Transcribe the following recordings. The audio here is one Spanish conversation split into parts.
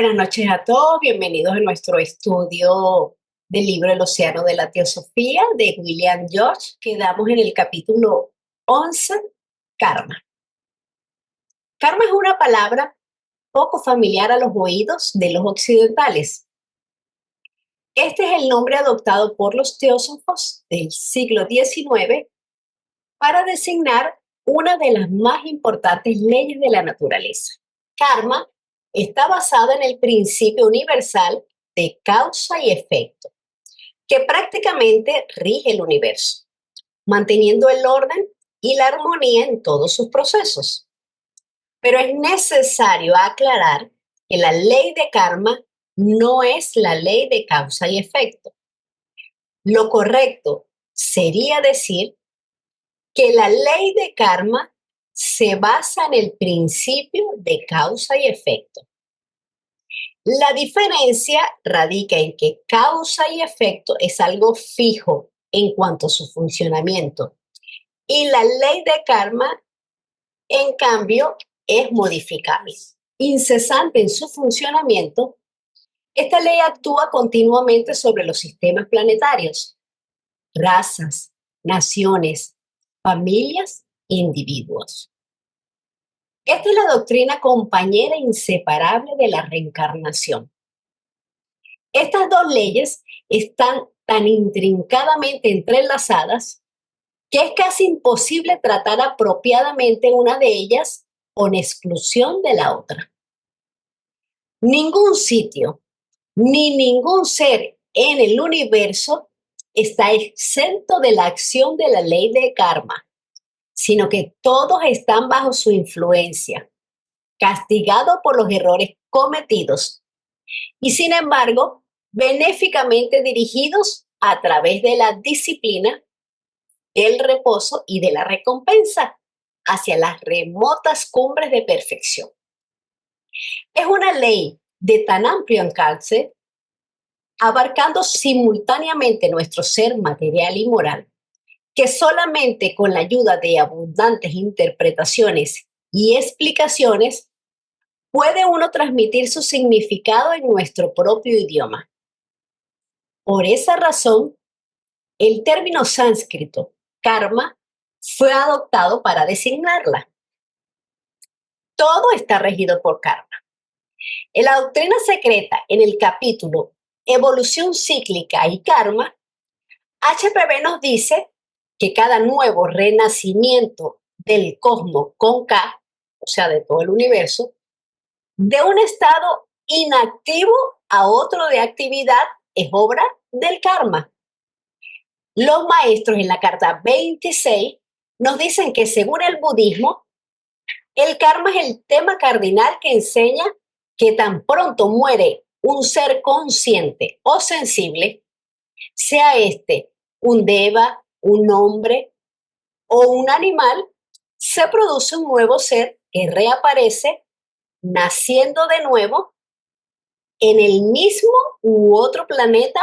Buenas noches a todos, bienvenidos a nuestro estudio del libro El océano de la teosofía de William George. Quedamos en el capítulo 11, karma. Karma es una palabra poco familiar a los oídos de los occidentales. Este es el nombre adoptado por los teósofos del siglo XIX para designar una de las más importantes leyes de la naturaleza. Karma está basada en el principio universal de causa y efecto, que prácticamente rige el universo, manteniendo el orden y la armonía en todos sus procesos. Pero es necesario aclarar que la ley de karma no es la ley de causa y efecto. Lo correcto sería decir que la ley de karma se basa en el principio de causa y efecto. La diferencia radica en que causa y efecto es algo fijo en cuanto a su funcionamiento y la ley de karma, en cambio, es modificable. Incesante en su funcionamiento, esta ley actúa continuamente sobre los sistemas planetarios, razas, naciones, familias e individuos. Esta es la doctrina compañera inseparable de la reencarnación. Estas dos leyes están tan intrincadamente entrelazadas que es casi imposible tratar apropiadamente una de ellas con exclusión de la otra. Ningún sitio ni ningún ser en el universo está exento de la acción de la ley de karma, sino que todos están bajo su influencia, castigados por los errores cometidos y, sin embargo, benéficamente dirigidos a través de la disciplina, del reposo y de la recompensa hacia las remotas cumbres de perfección. Es una ley de tan amplio alcance, abarcando simultáneamente nuestro ser material y moral, que solamente con la ayuda de abundantes interpretaciones y explicaciones puede uno transmitir su significado en nuestro propio idioma. Por esa razón, el término sánscrito karma fue adoptado para designarla. Todo está regido por karma. En la doctrina secreta, en el capítulo Evolución cíclica y karma, HPB nos dice que cada nuevo renacimiento del cosmos con K, o sea, de todo el universo, de un estado inactivo a otro de actividad, es obra del karma. Los maestros en la carta 26 nos dicen que según el budismo, el karma es el tema cardinal que enseña que tan pronto muere un ser consciente o sensible, sea este un deva, un hombre o un animal, se produce un nuevo ser que reaparece naciendo de nuevo en el mismo u otro planeta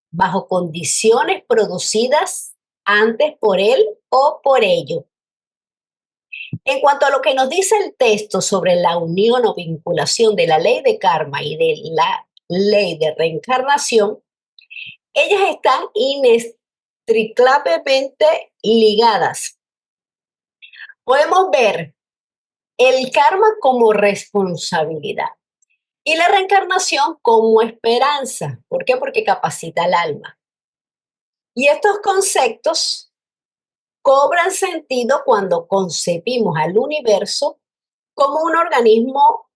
bajo condiciones producidas antes por él o por ello. En cuanto a lo que nos dice el texto sobre la unión o vinculación de la ley de karma y de la ley de reencarnación, ellas están inextricablemente ligadas. Podemos ver el karma como responsabilidad y la reencarnación como esperanza. ¿Por qué? Porque capacita al alma. Y estos conceptos cobran sentido cuando concebimos al universo como un organismo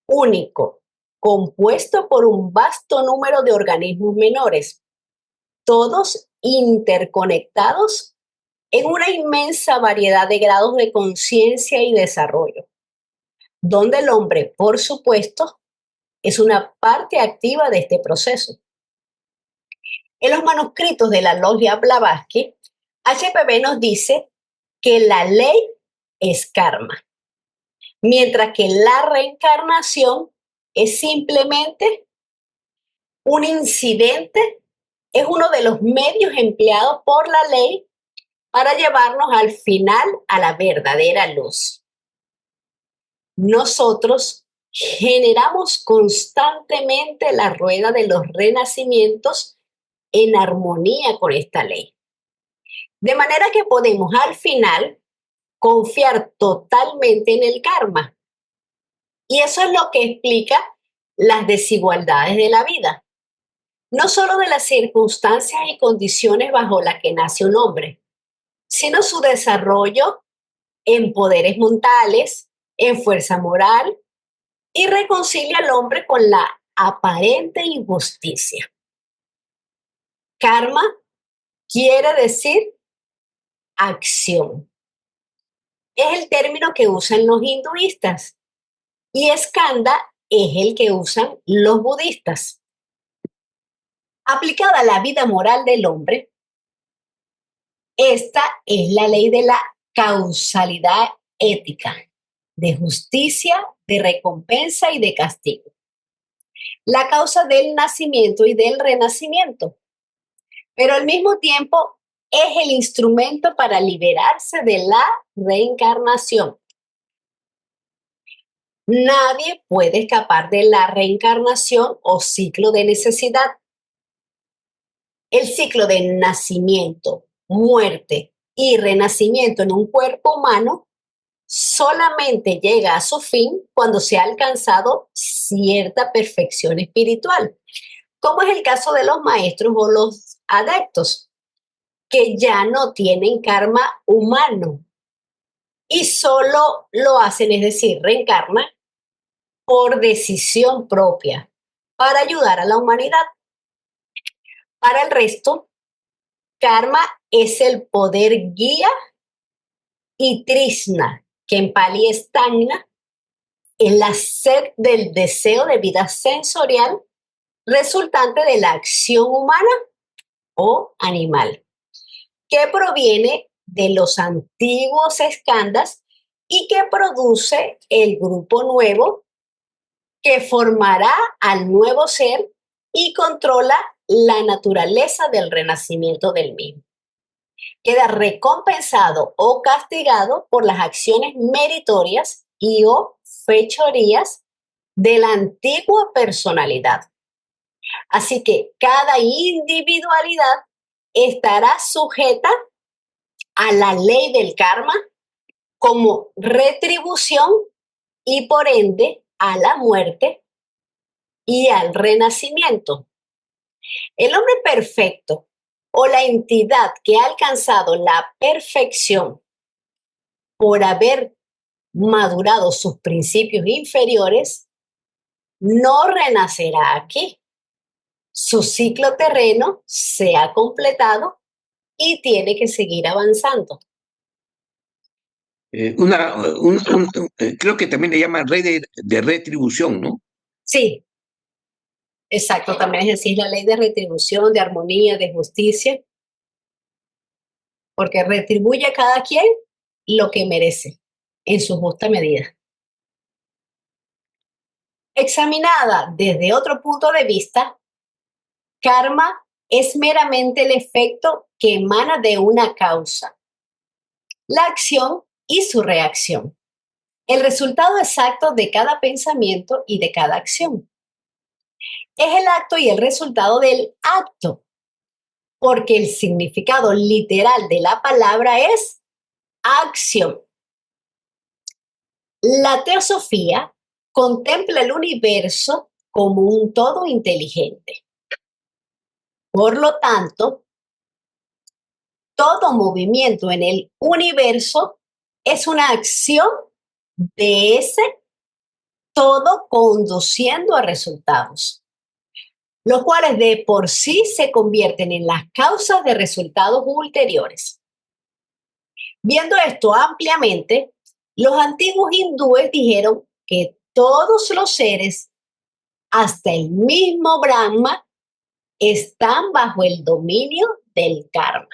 único, compuesto por un vasto número de organismos menores, todos interconectados en una inmensa variedad de grados de conciencia y desarrollo, donde el hombre, por supuesto, es una parte activa de este proceso. En los manuscritos de la Logia Blavatsky, HPB nos dice que la ley es karma, mientras que la reencarnación es simplemente un incidente, es uno de los medios empleados por la ley para llevarnos al final a la verdadera luz. Nosotros generamos constantemente la rueda de los renacimientos en armonía con esta ley. De manera que podemos al final confiar totalmente en el karma. Y eso es lo que explica las desigualdades de la vida. No solo de las circunstancias y condiciones bajo las que nace un hombre, sino su desarrollo en poderes mentales, en fuerza moral, y reconcilia al hombre con la aparente injusticia. Karma quiere decir acción. Es el término que usan los hinduistas y skandha es el que usan los budistas. Aplicada a la vida moral del hombre, esta es la ley de la causalidad ética, de justicia, de recompensa y de castigo. La causa del nacimiento y del renacimiento, pero al mismo tiempo es el instrumento para liberarse de la reencarnación. Nadie puede escapar de la reencarnación o ciclo de necesidad. El ciclo de nacimiento, muerte y renacimiento en un cuerpo humano solamente llega a su fin cuando se ha alcanzado cierta perfección espiritual, como es el caso de los maestros o los adeptos, que ya no tienen karma humano y solo lo hacen, es decir, reencarnan por decisión propia para ayudar a la humanidad. Para el resto, karma es el poder guía y trishna, que en pali es tagna, es la sed del deseo de vida sensorial resultante de la acción humana o animal, que proviene de los antiguos skandhas y que produce el grupo nuevo que formará al nuevo ser y controla la naturaleza del renacimiento del mismo. Queda recompensado o castigado por las acciones meritorias y o fechorías de la antigua personalidad. Así que cada individualidad estará sujeta a la ley del karma como retribución y por ende a la muerte y al renacimiento. El hombre perfecto o la entidad que ha alcanzado la perfección por haber madurado sus principios inferiores no renacerá aquí. Su ciclo terreno se ha completado y tiene que seguir avanzando. Creo que también le llaman rey de retribución, ¿no? Sí, exacto. También es decir, la ley de retribución, de armonía, de justicia, porque retribuye a cada quien lo que merece en su justa medida. Examinada desde otro punto de vista, karma es meramente el efecto que emana de una causa, la acción y su reacción, el resultado exacto de cada pensamiento y de cada acción. Es el acto y el resultado del acto, porque el significado literal de la palabra es acción. La teosofía contempla el universo como un todo inteligente. Por lo tanto, todo movimiento en el universo es una acción de ese todo conduciendo a resultados, los cuales de por sí se convierten en las causas de resultados ulteriores. Viendo esto ampliamente, los antiguos hindúes dijeron que todos los seres, hasta el mismo Brahma, están bajo el dominio del karma.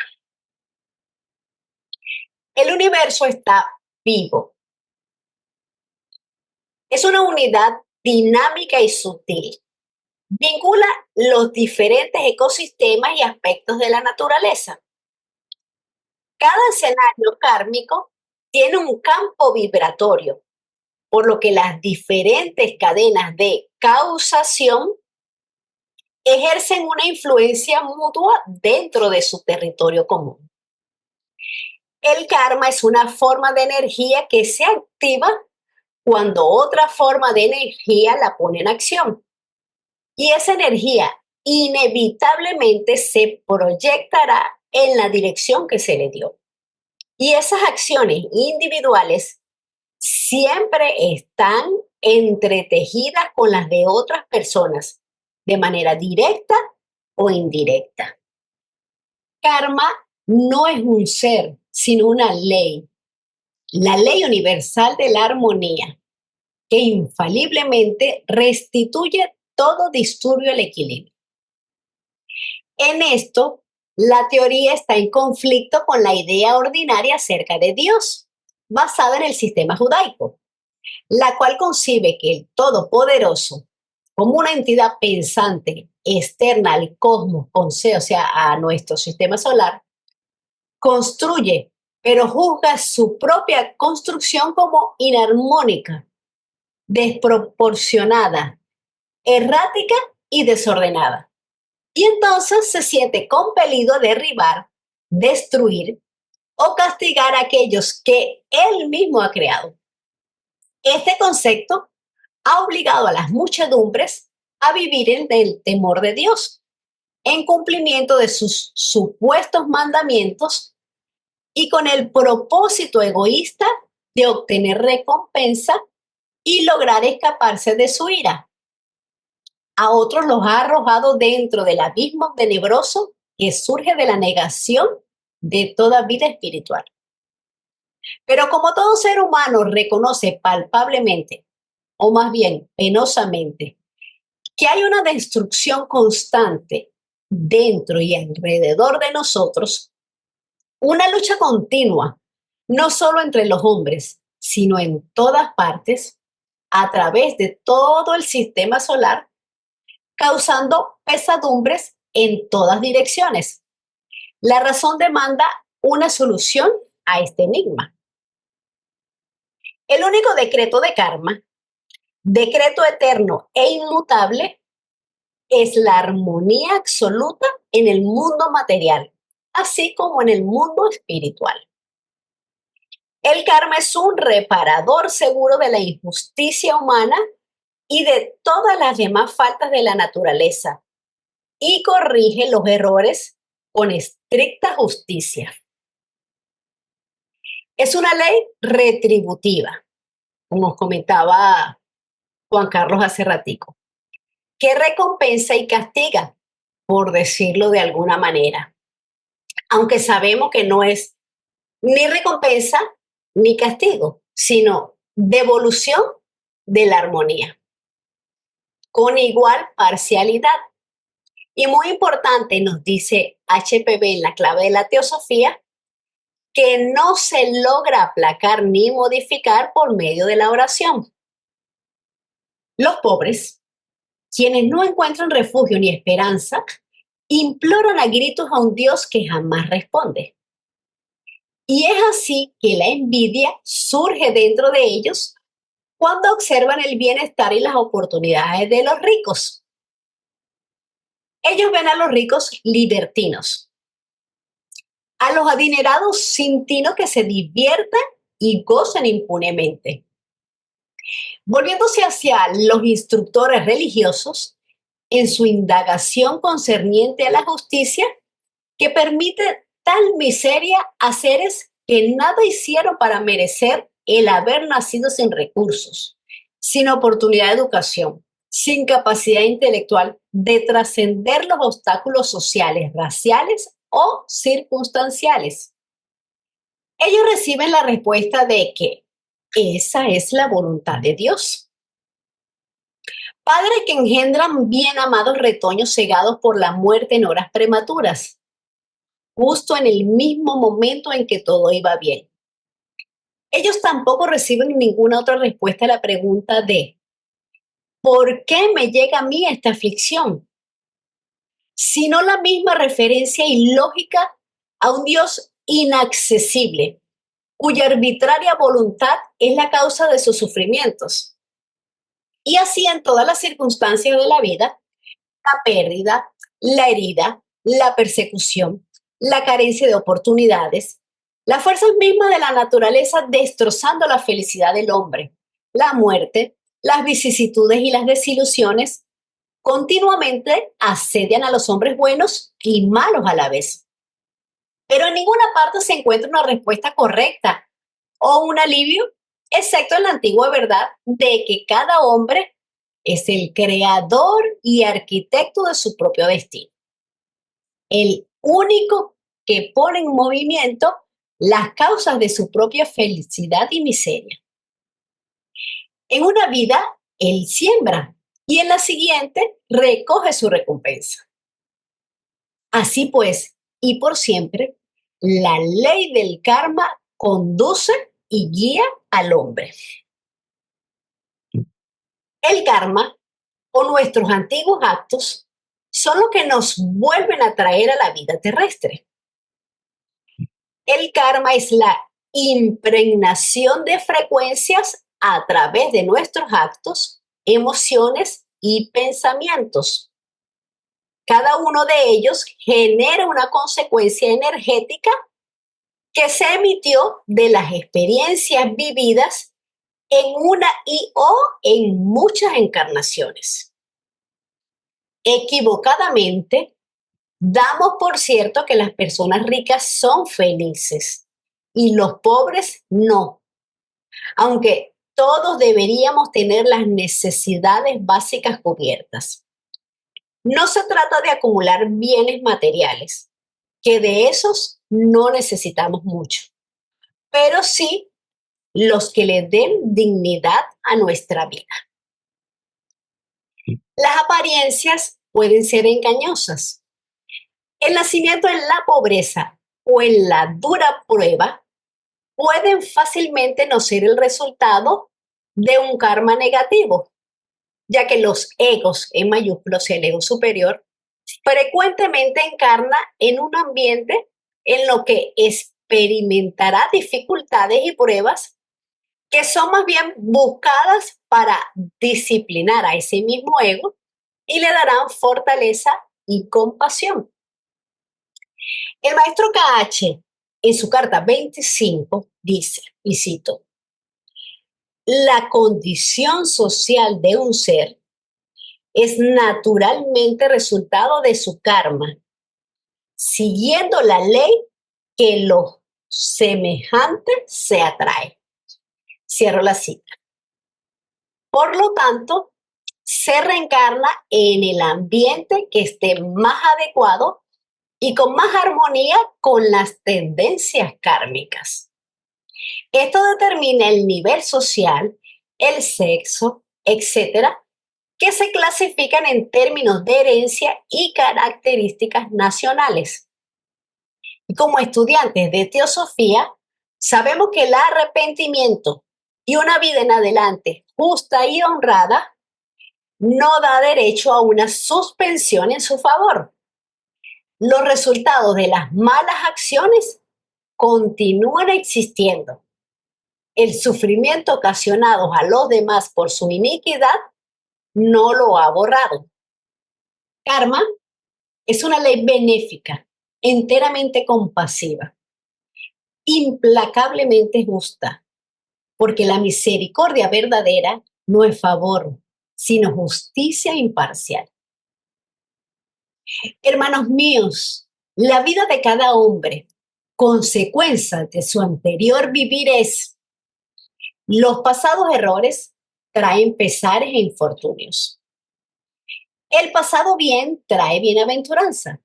El universo está vivo. Es una unidad dinámica y sutil. Vincula los diferentes ecosistemas y aspectos de la naturaleza. Cada escenario kármico tiene un campo vibratorio por lo que las diferentes cadenas de causación ejercen una influencia mutua dentro de su territorio común. El karma es una forma de energía que se activa cuando otra forma de energía la pone en acción. Y esa energía inevitablemente se proyectará en la dirección que se le dio. Y esas acciones individuales siempre están entretejidas con las de otras personas, de manera directa o indirecta. Karma no es un ser, sino una ley, la ley universal de la armonía, que infaliblemente restituye todo disturbio al equilibrio. En esto, la teoría está en conflicto con la idea ordinaria acerca de Dios, basada en el sistema judaico, la cual concibe que el Todopoderoso, como una entidad pensante externa al cosmos, o sea, a nuestro sistema solar, construye, pero juzga su propia construcción como inarmónica, desproporcionada, errática y desordenada. Y entonces se siente compelido a derribar, destruir o castigar a aquellos que él mismo ha creado. Este concepto ha obligado a las muchedumbres a vivir en el temor de Dios, en cumplimiento de sus supuestos mandamientos y con el propósito egoísta de obtener recompensa y lograr escaparse de su ira. A otros los ha arrojado dentro del abismo tenebroso que surge de la negación de toda vida espiritual. Pero como todo ser humano reconoce palpablemente, o más bien penosamente, que hay una destrucción constante dentro y alrededor de nosotros, una lucha continua, no solo entre los hombres, sino en todas partes, a través de todo el sistema solar, causando pesadumbres en todas direcciones. La razón demanda una solución a este enigma. El único decreto de karma, decreto eterno e inmutable, es la armonía absoluta en el mundo material, así como en el mundo espiritual. El karma es un reparador seguro de la injusticia humana y de todas las demás faltas de la naturaleza y corrige los errores con estricta justicia. Es una ley retributiva, como comentaba Juan Carlos hace ratico, que recompensa y castiga, por decirlo de alguna manera, aunque sabemos que no es ni recompensa ni castigo, sino devolución de la armonía, con igual parcialidad. Y muy importante, nos dice HPB en la clave de la teosofía, que no se logra aplacar ni modificar por medio de la oración. Los pobres, quienes no encuentran refugio ni esperanza, imploran a gritos a un Dios que jamás responde. Y es así que la envidia surge dentro de ellos cuando observan el bienestar y las oportunidades de los ricos. Ellos ven a los ricos libertinos, a los adinerados sin tino que se diviertan y gozan impunemente. Volviéndose hacia los instructores religiosos, en su indagación concerniente a la justicia, que permite tal miseria a seres que nada hicieron para merecer el haber nacido sin recursos, sin oportunidad de educación, sin capacidad intelectual de trascender los obstáculos sociales, raciales o circunstanciales. Ellos reciben la respuesta de que esa es la voluntad de Dios. Padres que engendran bien amados retoños cegados por la muerte en horas prematuras, justo en el mismo momento en que todo iba bien. Ellos tampoco reciben ninguna otra respuesta a la pregunta de ¿por qué me llega a mí esta aflicción? Sino la misma referencia ilógica a un Dios inaccesible, cuya arbitraria voluntad es la causa de sus sufrimientos. Y así en todas las circunstancias de la vida, la pérdida, la herida, la persecución, la carencia de oportunidades, las fuerzas mismas de la naturaleza destrozando la felicidad del hombre, la muerte, las vicisitudes y las desilusiones, continuamente asedian a los hombres buenos y malos a la vez. Pero en ninguna parte se encuentra una respuesta correcta o un alivio, excepto en la antigua verdad de que cada hombre es el creador y arquitecto de su propio destino, el único que pone en movimiento las causas de su propia felicidad y miseria. En una vida, él siembra y en la siguiente recoge su recompensa. Así pues, y por siempre, la ley del karma conduce y guía al hombre. El karma o nuestros antiguos actos son los que nos vuelven a traer a la vida terrestre. El karma es la impregnación de frecuencias a través de nuestros actos, emociones y pensamientos. Cada uno de ellos genera una consecuencia energética que se emitió de las experiencias vividas en una y o en muchas encarnaciones. Equivocadamente, damos por cierto que las personas ricas son felices y los pobres no, aunque todos deberíamos tener las necesidades básicas cubiertas. No se trata de acumular bienes materiales, que de esos no necesitamos mucho, pero sí los que le den dignidad a nuestra vida. Las apariencias pueden ser engañosas. El nacimiento en la pobreza o en la dura prueba pueden fácilmente no ser el resultado de un karma negativo, ya que los egos, en mayúsculos el ego superior, frecuentemente encarna en un ambiente en lo que experimentará dificultades y pruebas que son más bien buscadas para disciplinar a ese mismo ego y le darán fortaleza y compasión. El maestro KH, en su carta 25, dice, y cito, la condición social de un ser es naturalmente resultado de su karma, siguiendo la ley que lo semejante se atrae. Cierro la cita. Por lo tanto, se reencarna en el ambiente que esté más adecuado y con más armonía con las tendencias kármicas. Esto determina el nivel social, el sexo, etcétera, que se clasifican en términos de herencia y características nacionales. Y como estudiantes de teosofía, sabemos que el arrepentimiento y una vida en adelante justa y honrada no da derecho a una suspensión en su favor. Los resultados de las malas acciones continúan existiendo. El sufrimiento ocasionado a los demás por su iniquidad no lo ha borrado. Karma es una ley benéfica, enteramente compasiva, implacablemente justa, porque la misericordia verdadera no es favor, sino justicia imparcial. Hermanos míos, la vida de cada hombre, consecuencia de su anterior vivir es, los pasados errores traen pesares e infortunios. El pasado bien trae bienaventuranza.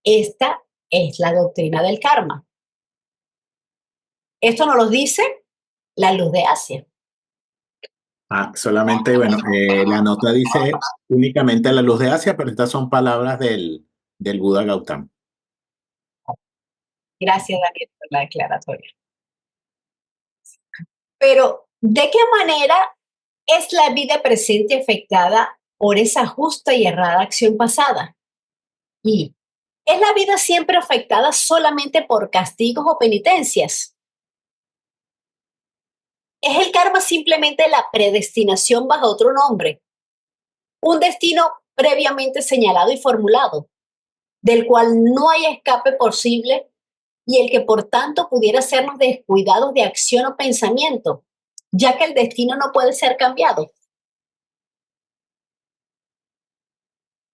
Esta es la doctrina del karma. Esto nos lo dice la luz de Asia. Solamente, bueno, la nota dice únicamente la luz de Asia, pero estas son palabras del Buda Gautama. Gracias, Daniel, por la declaratoria. Pero, ¿de qué manera es la vida presente afectada por esa justa y errada acción pasada? Y ¿es la vida siempre afectada solamente por castigos o penitencias? ¿Es el karma simplemente la predestinación bajo otro nombre? Un destino previamente señalado y formulado, del cual no hay escape posible y el que por tanto pudiera hacernos descuidados de acción o pensamiento, ya que el destino no puede ser cambiado.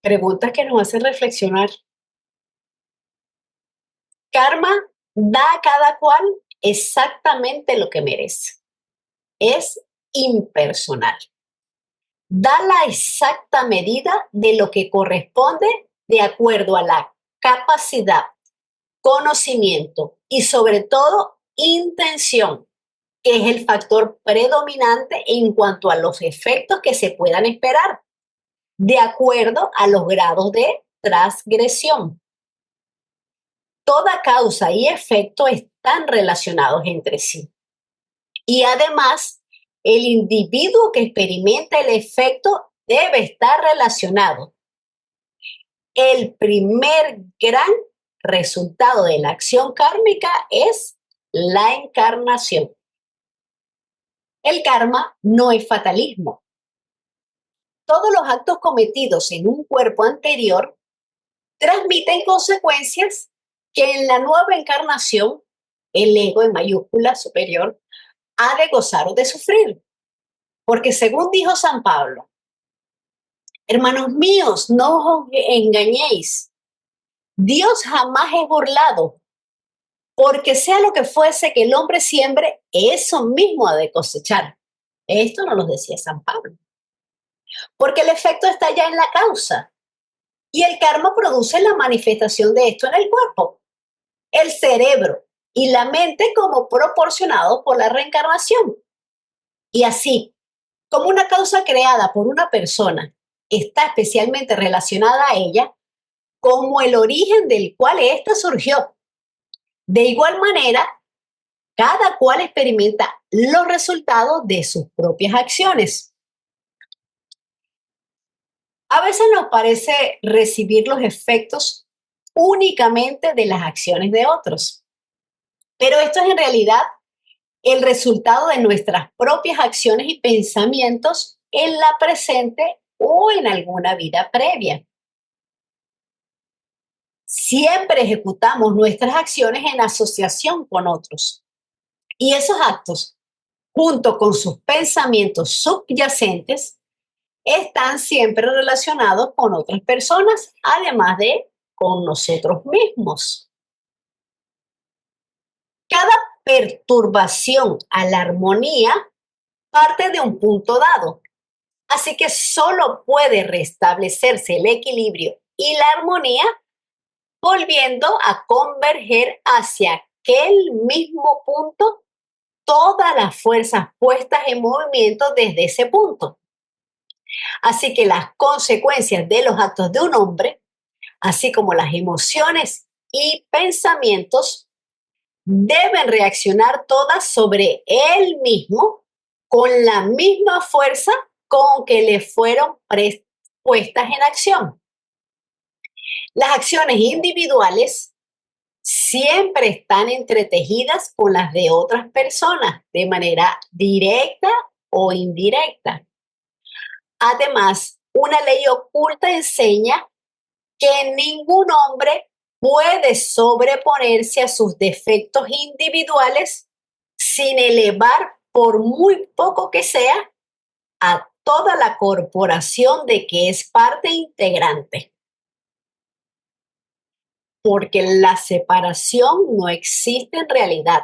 Preguntas que nos hacen reflexionar. Karma da a cada cual exactamente lo que merece. Es impersonal. Da la exacta medida de lo que corresponde de acuerdo a la capacidad, conocimiento y sobre todo intención, que es el factor predominante en cuanto a los efectos que se puedan esperar, de acuerdo a los grados de transgresión. Toda causa y efecto están relacionados entre sí. Y además, el individuo que experimenta el efecto debe estar relacionado. El primer gran resultado de la acción kármica es la encarnación. El karma no es fatalismo. Todos los actos cometidos en un cuerpo anterior transmiten consecuencias que en la nueva encarnación el ego en mayúscula superior ha de gozar o de sufrir. Porque según dijo San Pablo, hermanos míos, no os engañéis. Dios jamás es burlado, porque sea lo que fuese que el hombre siembre, eso mismo ha de cosechar. Esto no lo decía San Pablo. Porque el efecto está ya en la causa. Y el karma produce la manifestación de esto en el cuerpo, el cerebro y la mente como proporcionados por la reencarnación. Y así, como una causa creada por una persona está especialmente relacionada a ella, como el origen del cual ésta surgió. De igual manera, cada cual experimenta los resultados de sus propias acciones. A veces nos parece recibir los efectos únicamente de las acciones de otros, pero esto es en realidad el resultado de nuestras propias acciones y pensamientos en la presente o en alguna vida previa. Siempre ejecutamos nuestras acciones en asociación con otros. Y esos actos, junto con sus pensamientos subyacentes, están siempre relacionados con otras personas, además de con nosotros mismos. Cada perturbación a la armonía parte de un punto dado, así que solo puede restablecerse el equilibrio y la armonía volviendo a converger hacia aquel mismo punto todas las fuerzas puestas en movimiento desde ese punto. Así que las consecuencias de los actos de un hombre, así como las emociones y pensamientos, deben reaccionar todas sobre él mismo con la misma fuerza con que le fueron puestas en acción. Las acciones individuales siempre están entretejidas con las de otras personas de manera directa o indirecta. Además, una ley oculta enseña que ningún hombre puede sobreponerse a sus defectos individuales sin elevar, por muy poco que sea, a toda la corporación de que es parte integrante. Porque la separación no existe en realidad.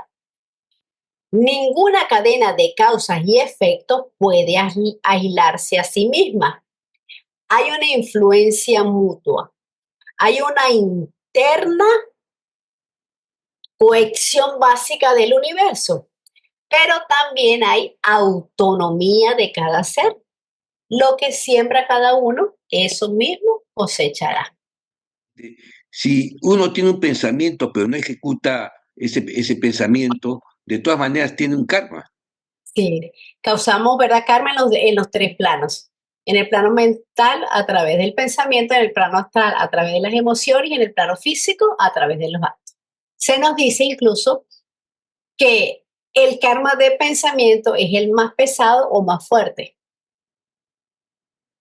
Ninguna cadena de causas y efectos puede aislarse a sí misma. Hay una influencia mutua. Hay una interna cohesión básica del universo, pero también hay autonomía de cada ser. Lo que siembra cada uno, eso mismo cosechará. Si uno tiene un pensamiento pero no ejecuta ese pensamiento, de todas maneras tiene un karma. Sí, causamos, ¿verdad, Carmen? En los tres planos. En el plano mental, a través del pensamiento, en el plano astral, a través de las emociones, y en el plano físico, a través de los actos. Se nos dice incluso que el karma de pensamiento es el más pesado o más fuerte,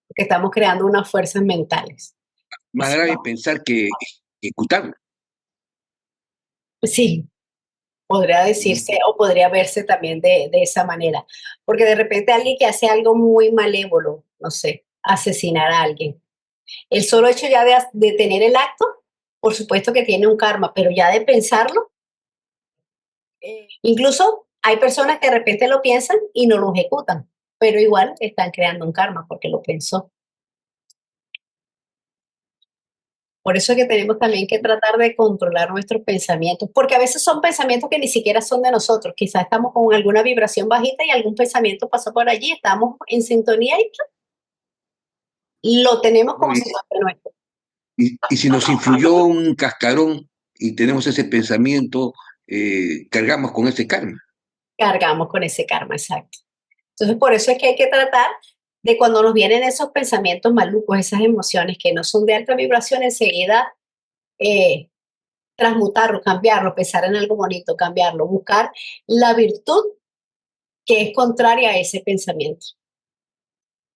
porque estamos creando unas fuerzas mentales. Más grave pensar que ejecutarlo. Sí, podría decirse o podría verse también de esa manera, porque de repente alguien que hace algo muy malévolo, no sé, asesinar a alguien, el solo hecho ya de tener el acto, por supuesto que tiene un karma, pero ya de pensarlo, incluso hay personas que de repente lo piensan y no lo ejecutan, pero igual están creando un karma porque lo pensó. Por eso es que tenemos también que tratar de controlar nuestros pensamientos, porque a veces son pensamientos que ni siquiera son de nosotros. Quizás estamos con alguna vibración bajita y algún pensamiento pasó por allí, estamos en sintonía y lo tenemos ¿No? como si fuera nuestro. Y si nos influyó un cascarón y tenemos ese pensamiento, cargamos con ese karma. Cargamos con ese karma, exacto. Entonces, por eso es que hay que tratar de cuando nos vienen esos pensamientos malucos, esas emociones que no son de alta vibración, enseguida eh, transmutarlo, cambiarlo, pensar en algo bonito, cambiarlo, buscar la virtud que es contraria a ese pensamiento.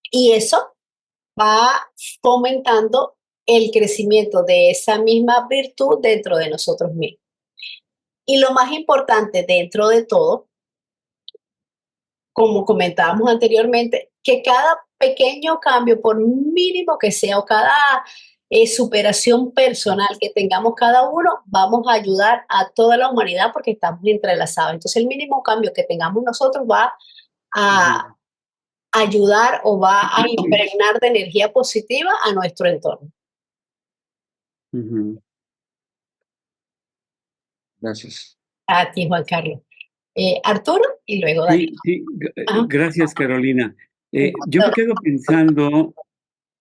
Y eso va fomentando el crecimiento de esa misma virtud dentro de nosotros mismos. Y lo más importante dentro de todo, como comentábamos anteriormente, que cada pequeño cambio, por mínimo que sea, o cada superación personal que tengamos cada uno, vamos a ayudar a toda la humanidad porque estamos entrelazados. Entonces, el mínimo cambio que tengamos nosotros va a ayudar o va a impregnar de energía positiva a nuestro entorno. Gracias. A ti, Juan Carlos. Arturo y luego Daniel. Sí, Ajá. gracias, Carolina. Yo me quedo pensando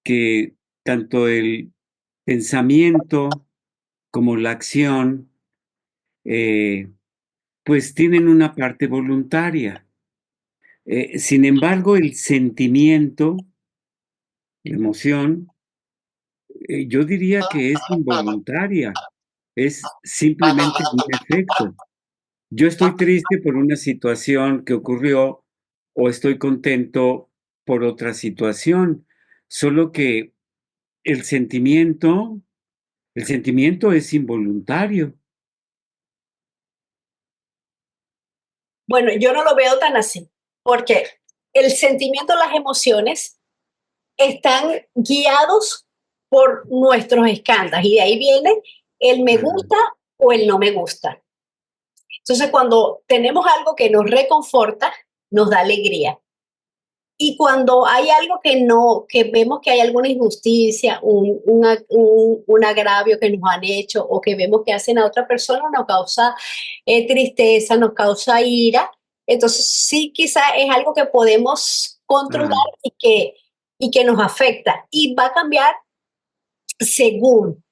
que tanto el pensamiento como la acción, pues tienen una parte voluntaria. Sin embargo, el sentimiento, la emoción, yo diría que es involuntaria, es simplemente un efecto. Yo estoy triste por una situación que ocurrió o estoy contento por otra situación, solo que el sentimiento es involuntario. Bueno, yo no lo veo tan así, porque el sentimiento, las emociones están guiados por nuestros escándalos y de ahí viene el me gusta o el no me gusta. Entonces, cuando tenemos algo que nos reconforta, nos da alegría. Y cuando hay algo que no, que vemos que hay alguna injusticia, un agravio que nos han hecho o que vemos que hacen a otra persona, nos causa tristeza, nos causa ira. Entonces sí, quizá es algo que podemos controlar y que nos afecta. Y va a cambiar según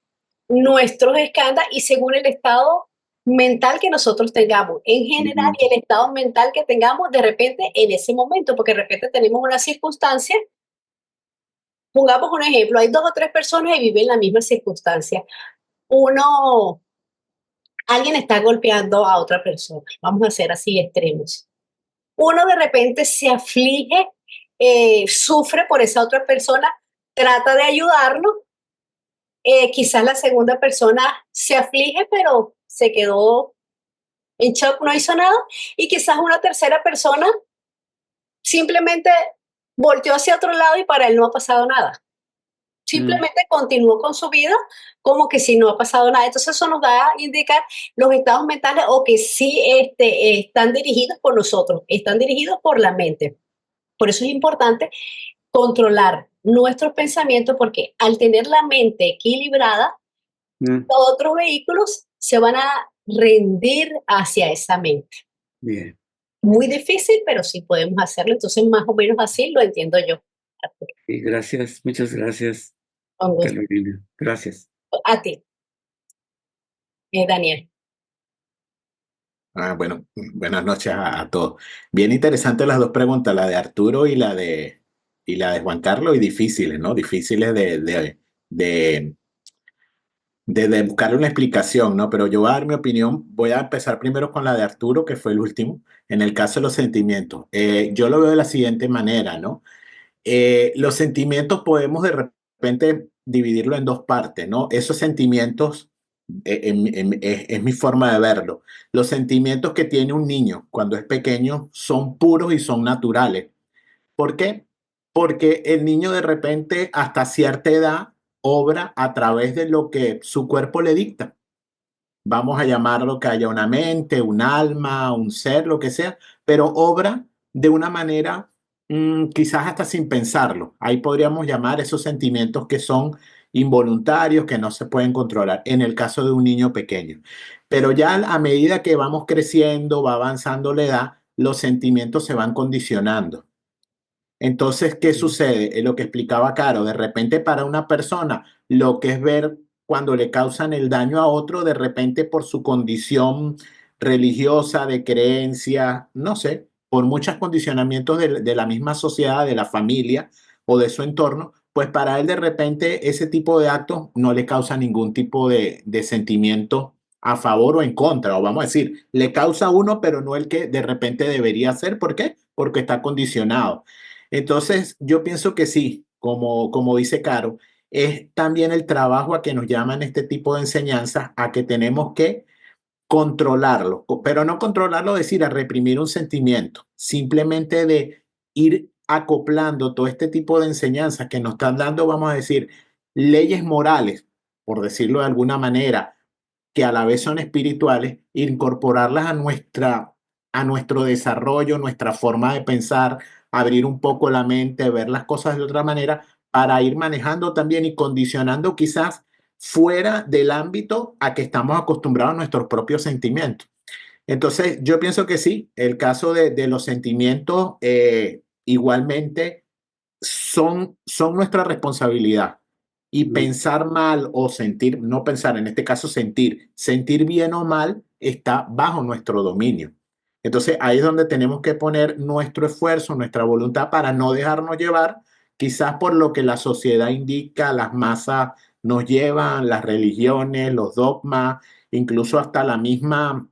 nuestros escándalos y según el estado mental que nosotros tengamos en general y el estado mental que tengamos de repente en ese momento, porque de repente tenemos una circunstancia, pongamos un ejemplo, hay 2 o 3 personas y viven la misma circunstancia. Alguien está golpeando a otra persona, vamos a ser así extremos. Uno de repente se aflige, sufre por esa otra persona, trata de ayudarlo. Quizás la segunda persona se aflige, pero se quedó en shock, no hizo nada. Y quizás una tercera persona simplemente volteó hacia otro lado y para él no ha pasado nada. Simplemente continuó con su vida como que si no ha pasado nada. Entonces eso nos da a indicar los estados mentales o que sí están dirigidos por nosotros, están dirigidos por la mente. Por eso es importante controlar nuestros pensamientos porque al tener la mente equilibrada, otros vehículos se van a rendir hacia esa mente. Bien. Muy difícil, pero sí podemos hacerlo. Entonces, más o menos así lo entiendo yo. Y gracias, muchas gracias, Con gusto. Carolina. Gracias. A ti, Daniel. Bueno, buenas noches a todos. Bien interesantes las dos preguntas, la de Arturo y la de Juan Carlos, y difíciles, ¿no? Difíciles de de buscarle una explicación, ¿no? Pero yo voy a dar mi opinión. Voy a empezar primero con la de Arturo, que fue el último, en el caso de los sentimientos. Yo lo veo de la siguiente manera, ¿no? Los sentimientos podemos de repente dividirlo en dos partes, ¿no? Esos sentimientos, es mi forma de verlo. Los sentimientos que tiene un niño cuando es pequeño son puros y son naturales. ¿Por qué? Porque el niño de repente hasta cierta edad obra a través de lo que su cuerpo le dicta. Vamos a llamarlo que haya una mente, un alma, un ser, lo que sea, pero obra de una manera quizás hasta sin pensarlo. Ahí podríamos llamar esos sentimientos que son involuntarios, que no se pueden controlar, en el caso de un niño pequeño. Pero ya a medida que vamos creciendo, va avanzando la edad, los sentimientos se van condicionando. Entonces, ¿qué sucede? Lo que explicaba Caro, de repente para una persona lo que es ver cuando le causan el daño a otro, de repente por su condición religiosa, de creencia, no sé, por muchos condicionamientos de la misma sociedad, de la familia o de su entorno, pues para él de repente ese tipo de actos no le causa ningún tipo de sentimiento a favor o en contra, o vamos a decir, le causa uno, pero no el que de repente debería ser. ¿Por qué? Porque está condicionado. Entonces, yo pienso que sí, como dice Caro, es también el trabajo a que nos llaman este tipo de enseñanzas, a que tenemos que controlarlo, pero no controlarlo, decir, a reprimir un sentimiento, simplemente de ir acoplando todo este tipo de enseñanzas que nos están dando, vamos a decir, leyes morales, por decirlo de alguna manera, que a la vez son espirituales, incorporarlas a nuestro desarrollo, nuestra forma de pensar, abrir un poco la mente, ver las cosas de otra manera, para ir manejando también y condicionando quizás fuera del ámbito a que estamos acostumbrados a nuestros propios sentimientos. Entonces, yo pienso que sí, el caso de los sentimientos igualmente son nuestra responsabilidad. Y pensar mal o sentir, no pensar, en este caso sentir bien o mal está bajo nuestro dominio. Entonces ahí es donde tenemos que poner nuestro esfuerzo, nuestra voluntad para no dejarnos llevar quizás por lo que la sociedad indica, las masas nos llevan, las religiones, los dogmas, incluso hasta la misma,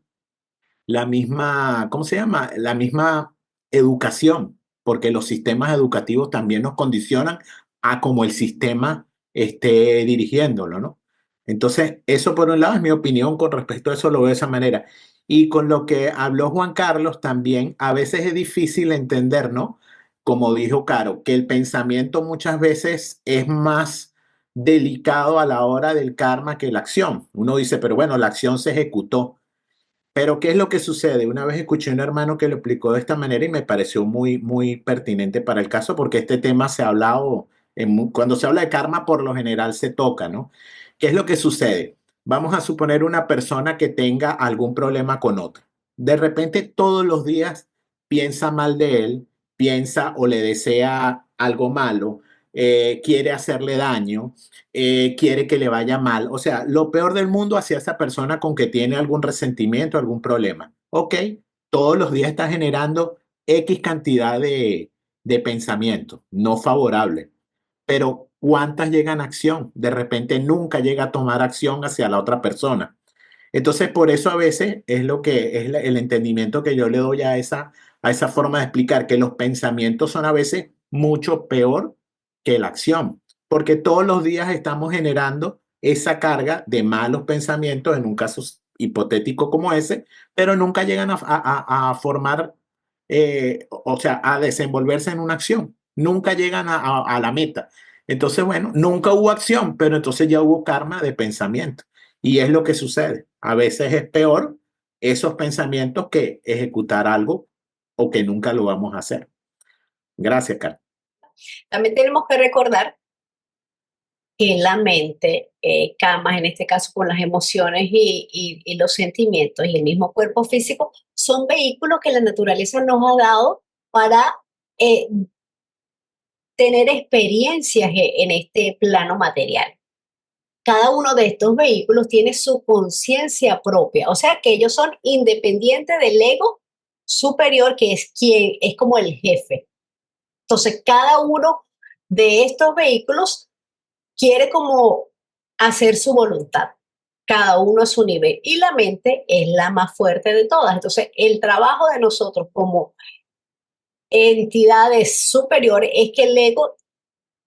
¿cómo se llama? La misma educación, porque los sistemas educativos también nos condicionan a cómo el sistema esté dirigiéndolo, ¿no? Entonces, eso por un lado es mi opinión con respecto a eso, lo veo de esa manera. Y con lo que habló Juan Carlos también, a veces es difícil entender, ¿no? Como dijo Caro, que el pensamiento muchas veces es más delicado a la hora del karma que la acción. Uno dice, pero bueno, la acción se ejecutó. Pero ¿qué es lo que sucede? Una vez escuché a un hermano que lo explicó de esta manera y me pareció muy, muy pertinente para el caso, porque este tema se ha hablado, cuando se habla de karma, por lo general se toca, ¿no? ¿Qué es lo que sucede? Vamos a suponer una persona que tenga algún problema con otra. De repente todos los días piensa mal de él, piensa o le desea algo malo, quiere hacerle daño, quiere que le vaya mal. O sea, lo peor del mundo hacia esa persona con que tiene algún resentimiento, algún problema. Ok, todos los días está generando X cantidad de pensamientos no favorables, pero ¿cuántas llegan a acción? De repente nunca llega a tomar acción hacia la otra persona. Entonces, por eso a veces es lo que es el entendimiento que yo le doy a esa forma de explicar que los pensamientos son a veces mucho peor que la acción, porque todos los días estamos generando esa carga de malos pensamientos en un caso hipotético como ese, pero nunca llegan a formar, o sea, a desenvolverse en una acción, nunca llegan a la meta. Entonces, bueno, nunca hubo acción, pero entonces ya hubo karma de pensamiento. Y es lo que sucede. A veces es peor esos pensamientos que ejecutar algo o que nunca lo vamos a hacer. Gracias, Carlos. También tenemos que recordar que la mente, camas, en este caso con las emociones y los sentimientos y el mismo cuerpo físico, son vehículos que la naturaleza nos ha dado para eh, tener experiencias en este plano material. Cada uno de estos vehículos tiene su conciencia propia, o sea que ellos son independientes del ego superior, que es quien es como el jefe. Entonces, cada uno de estos vehículos quiere como hacer su voluntad. cada uno a su nivel. Y la mente es la más fuerte de todas. Entonces, el trabajo de nosotros como entidades superiores es que el ego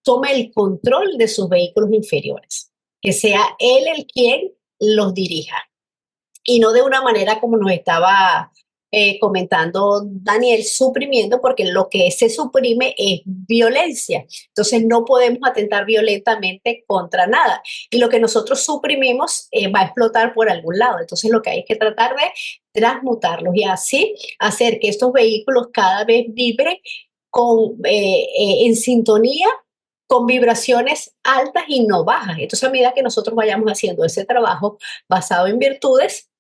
tome el control de sus vehículos inferiores, que sea él el quien los dirija y no de una manera como nos estaba comentando Daniel, suprimiendo, porque lo que se suprime es violencia. Entonces no podemos atentar violentamente contra nada. Y lo que nosotros suprimimos va a explotar por algún lado. Entonces lo que hay que tratar de transmutarlos y así hacer que estos vehículos cada vez vibren en sintonía con vibraciones altas y no bajas. Entonces, a medida que nosotros vayamos haciendo ese trabajo basado en virtudes,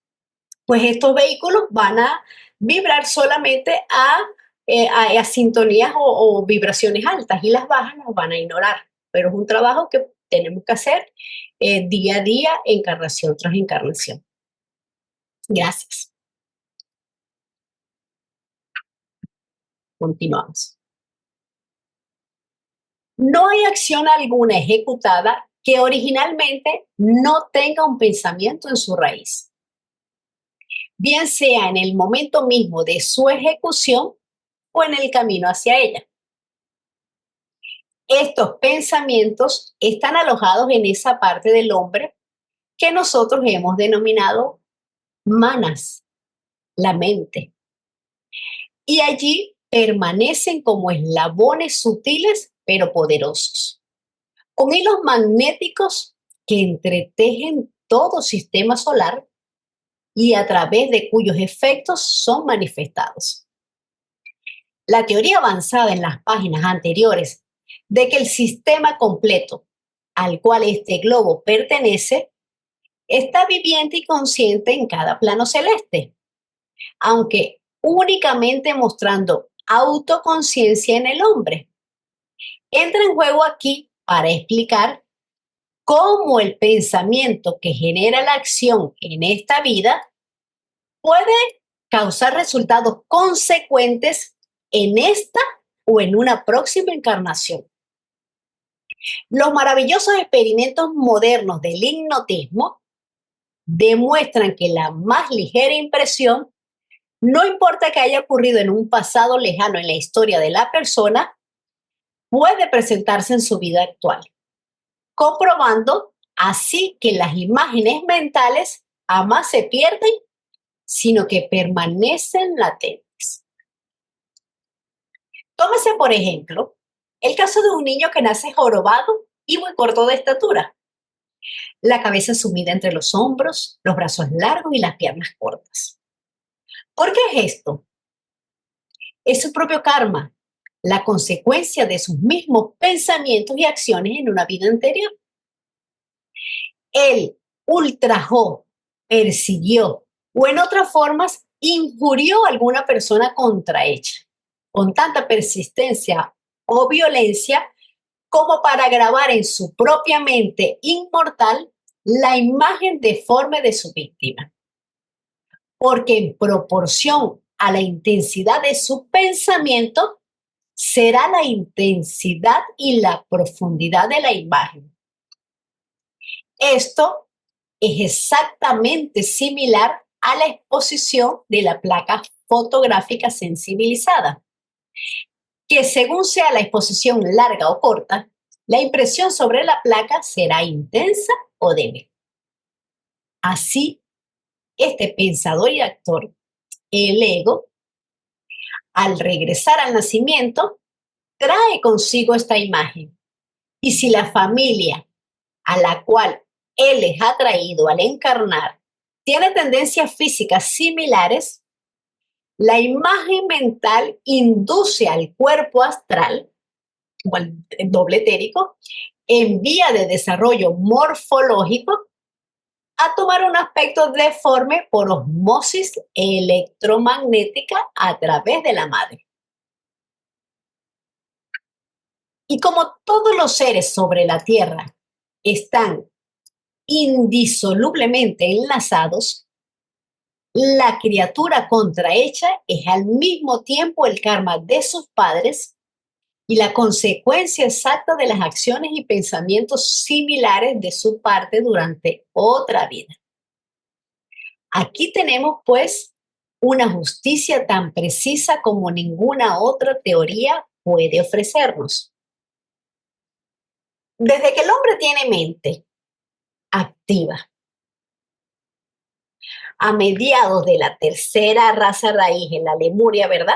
pues estos vehículos van a vibrar solamente a sintonías o vibraciones altas y las bajas las van a ignorar. Pero es un trabajo que tenemos que hacer día a día, encarnación tras encarnación. Gracias. Continuamos. No hay acción alguna ejecutada que originalmente no tenga un pensamiento en su raíz, bien sea en el momento mismo de su ejecución o en el camino hacia ella. Estos pensamientos están alojados en esa parte del hombre que nosotros hemos denominado manas, la mente. Y allí permanecen como eslabones sutiles pero poderosos, con hilos magnéticos que entretejen todo sistema solar y a través de cuyos efectos son manifestados. La teoría avanzada en las páginas anteriores de que el sistema completo al cual este globo pertenece está viviente y consciente en cada plano celeste, aunque únicamente mostrando autoconciencia en el hombre. Entra en juego aquí para explicar cómo el pensamiento que genera la acción en esta vida puede causar resultados consecuentes en esta o en una próxima encarnación. Los maravillosos experimentos modernos del hipnotismo demuestran que la más ligera impresión, no importa que haya ocurrido en un pasado lejano en la historia de la persona, puede presentarse en su vida actual, comprobando así que las imágenes mentales jamás se pierden, sino que permanecen latentes. Tómese, por ejemplo, el caso de un niño que nace jorobado y muy corto de estatura, la cabeza sumida entre los hombros, los brazos largos y las piernas cortas. ¿Por qué es esto? Es su propio karma, la consecuencia de sus mismos pensamientos y acciones en una vida anterior. Él ultrajó, persiguió o en otras formas injurió a alguna persona contrahecha con tanta persistencia o violencia como para grabar en su propia mente inmortal la imagen deforme de su víctima. Porque en proporción a la intensidad de su pensamiento, será la intensidad y la profundidad de la imagen. Esto es exactamente similar a la exposición de la placa fotográfica sensibilizada, que según sea la exposición larga o corta, la impresión sobre la placa será intensa o débil. Así, este pensador y actor, el ego, al regresar al nacimiento, trae consigo esta imagen. Y si la familia a la cual él les ha traído al encarnar tiene tendencias físicas similares, la imagen mental induce al cuerpo astral, o al doble etérico, en vía de desarrollo morfológico, a tomar un aspecto deforme por osmosis electromagnética a través de la madre. Y como todos los seres sobre la Tierra están indisolublemente enlazados, la criatura contrahecha es al mismo tiempo el karma de sus padres y la consecuencia exacta de las acciones y pensamientos similares de su parte durante otra vida. Aquí tenemos pues una justicia tan precisa como ninguna otra teoría puede ofrecernos. Desde que el hombre tiene mente activa, a mediados de la tercera raza raíz en la Lemuria, ¿verdad?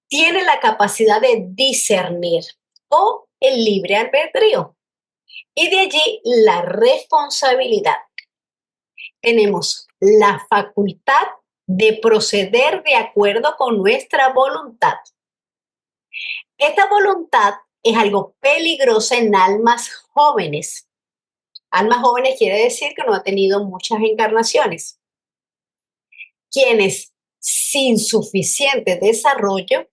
Tiene la capacidad de discernir o el libre albedrío. Y de allí la responsabilidad. Tenemos la facultad de proceder de acuerdo con nuestra voluntad. Esta voluntad es algo peligroso en almas jóvenes. Almas jóvenes quiere decir que no ha tenido muchas encarnaciones. Quienes sin suficiente desarrollo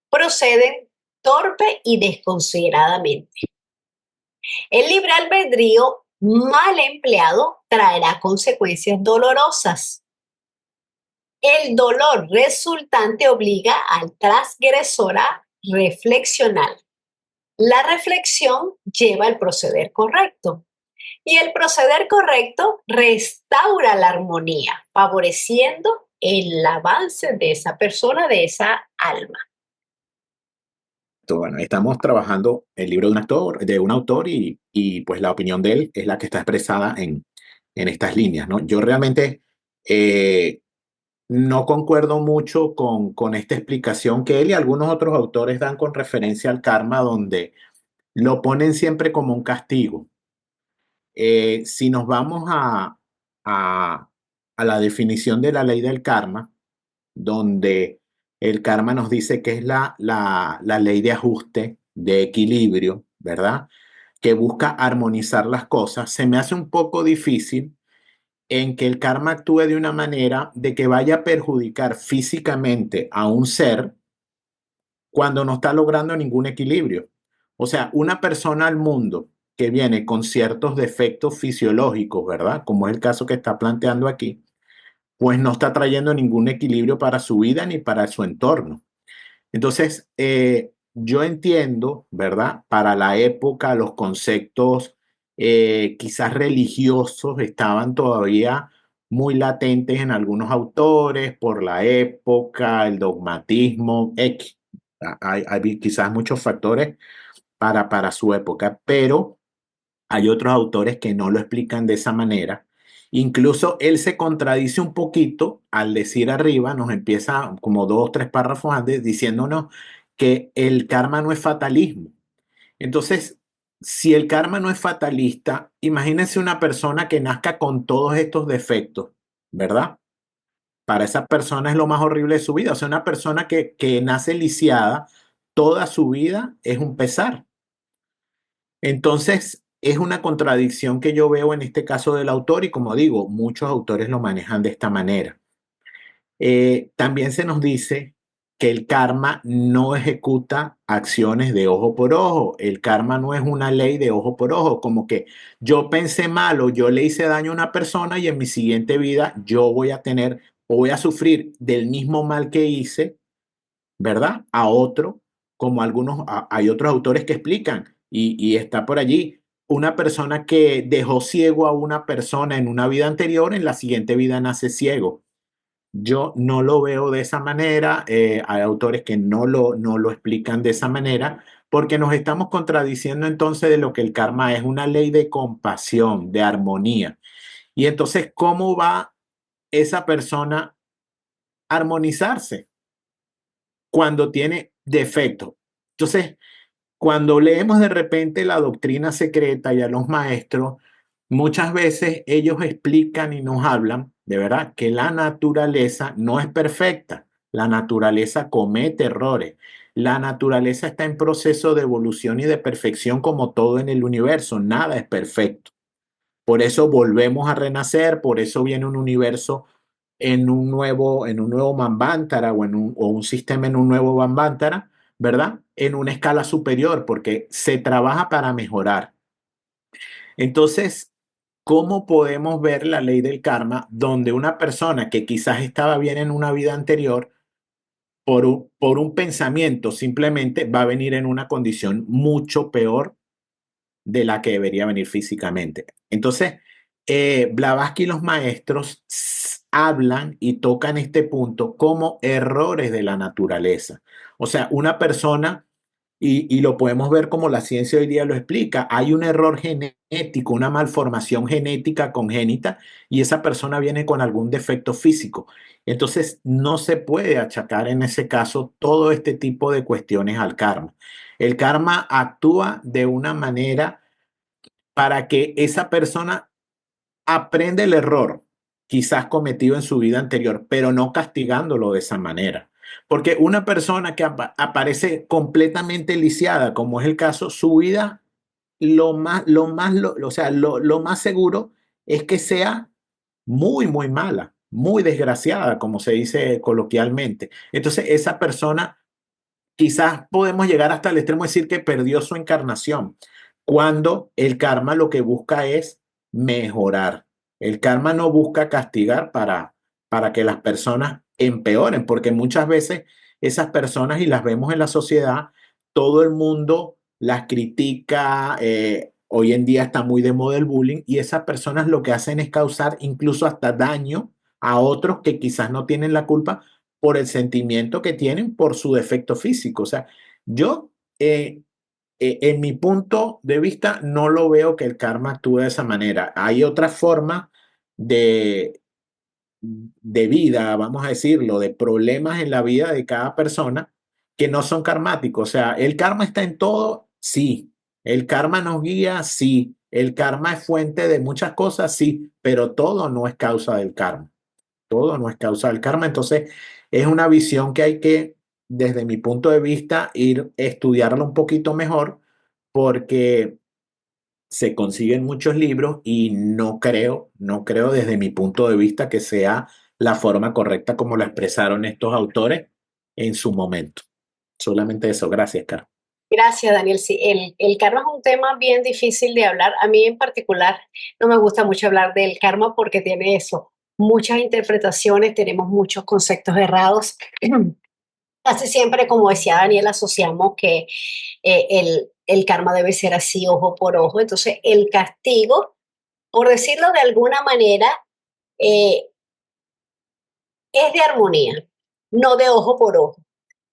proceden torpe y desconsideradamente. El libre albedrío mal empleado traerá consecuencias dolorosas. El dolor resultante obliga al transgresor a reflexionar. La reflexión lleva al proceder correcto. Y el proceder correcto restaura la armonía, favoreciendo el avance de esa persona, de esa alma. Bueno, estamos trabajando el libro de un autor y pues la opinión de él es la que está expresada en estas líneas, ¿no? Yo realmente no concuerdo mucho con esta explicación que él y algunos otros autores dan con referencia al karma, donde lo ponen siempre como un castigo. Si nos vamos a la definición de la ley del karma, donde el karma nos dice que es la ley de ajuste, de equilibrio, ¿verdad? Que busca armonizar las cosas, se me hace un poco difícil en que el karma actúe de una manera de que vaya a perjudicar físicamente a un ser cuando no está logrando ningún equilibrio. O sea, una persona al mundo que viene con ciertos defectos fisiológicos, ¿verdad? Como es el caso que está planteando aquí, pues no está trayendo ningún equilibrio para su vida ni para su entorno. Entonces, yo entiendo, ¿verdad? Para la época, los conceptos quizás religiosos estaban todavía muy latentes en algunos autores por la época, el dogmatismo, X. Hay quizás muchos factores para su época, pero hay otros autores que no lo explican de esa manera. Incluso él se contradice un poquito al decir arriba, nos empieza como 2 o 3 párrafos antes diciéndonos que el karma no es fatalismo. Entonces, si el karma no es fatalista, imagínense una persona que nazca con todos estos defectos, ¿verdad? Para esa persona es lo más horrible de su vida. O sea, una persona que nace lisiada, toda su vida es un pesar. Entonces, es una contradicción que yo veo en este caso del autor y como digo, muchos autores lo manejan de esta manera. También se nos dice que el karma no ejecuta acciones de ojo por ojo. El karma no es una ley de ojo por ojo, como que yo pensé mal o yo le hice daño a una persona y en mi siguiente vida yo voy a tener o voy a sufrir del mismo mal que hice, ¿verdad? A otro, como hay otros autores que explican, y está por allí, una persona que dejó ciego a una persona en una vida anterior, en la siguiente vida nace ciego. Yo no lo veo de esa manera, hay autores que no lo explican de esa manera, porque nos estamos contradiciendo entonces de lo que el karma es, una ley de compasión, de armonía. Y entonces, ¿cómo va esa persona a armonizarse cuando tiene defectos? Entonces, cuando leemos de repente la doctrina secreta y a los maestros, muchas veces ellos explican y nos hablan de verdad que la naturaleza no es perfecta. La naturaleza comete errores. La naturaleza está en proceso de evolución y de perfección como todo en el universo. Nada es perfecto. Por eso volvemos a renacer, por eso viene un universo en un nuevo Manvantara o un sistema en un nuevo Manvantara, ¿verdad? En una escala superior, porque se trabaja para mejorar. Entonces, ¿cómo podemos ver la ley del karma donde una persona que quizás estaba bien en una vida anterior, por un pensamiento simplemente va a venir en una condición mucho peor de la que debería venir físicamente? Entonces, Blavatsky y los maestros hablan y tocan este punto como errores de la naturaleza. O sea, una persona, y lo podemos ver como la ciencia hoy día lo explica, hay un error genético, una malformación genética congénita, y esa persona viene con algún defecto físico. Entonces, no se puede achacar en ese caso todo este tipo de cuestiones al karma. El karma actúa de una manera para que esa persona aprende el error quizás cometido en su vida anterior, pero no castigándolo de esa manera. Porque una persona que aparece completamente lisiada, como es el caso, su vida, lo más seguro es que sea muy, muy mala, muy desgraciada, como se dice coloquialmente. Entonces, esa persona quizás podemos llegar hasta el extremo de decir que perdió su encarnación, cuando el karma lo que busca es mejorar. El karma no busca castigar para que las personas empeoren, porque muchas veces esas personas, y las vemos en la sociedad, todo el mundo las critica, hoy en día está muy de moda el bullying, y esas personas lo que hacen es causar incluso hasta daño a otros que quizás no tienen la culpa por el sentimiento que tienen por su defecto físico. O sea, yo, en mi punto de vista, no lo veo que el karma actúe de esa manera. Hay otra forma de, de vida, vamos a decirlo, de problemas en la vida de cada persona que no son karmáticos. O sea, el karma está en todo, sí. El karma nos guía, sí. El karma es fuente de muchas cosas, sí, pero todo no es causa del karma. Todo no es causa del karma. Entonces, es una visión que hay que, desde mi punto de vista, ir a estudiarla un poquito mejor, porque se consiguen muchos libros y no creo desde mi punto de vista que sea la forma correcta como lo expresaron estos autores en su momento. Solamente eso. Gracias, Carlos. Gracias, Daniel. Sí, el karma es un tema bien difícil de hablar. A mí en particular no me gusta mucho hablar del karma porque tiene eso, muchas interpretaciones, tenemos muchos conceptos errados. Casi siempre, como decía Daniel, asociamos que el karma debe ser así, ojo por ojo. Entonces, el castigo, por decirlo de alguna manera, eh, es de armonía, no de ojo por ojo.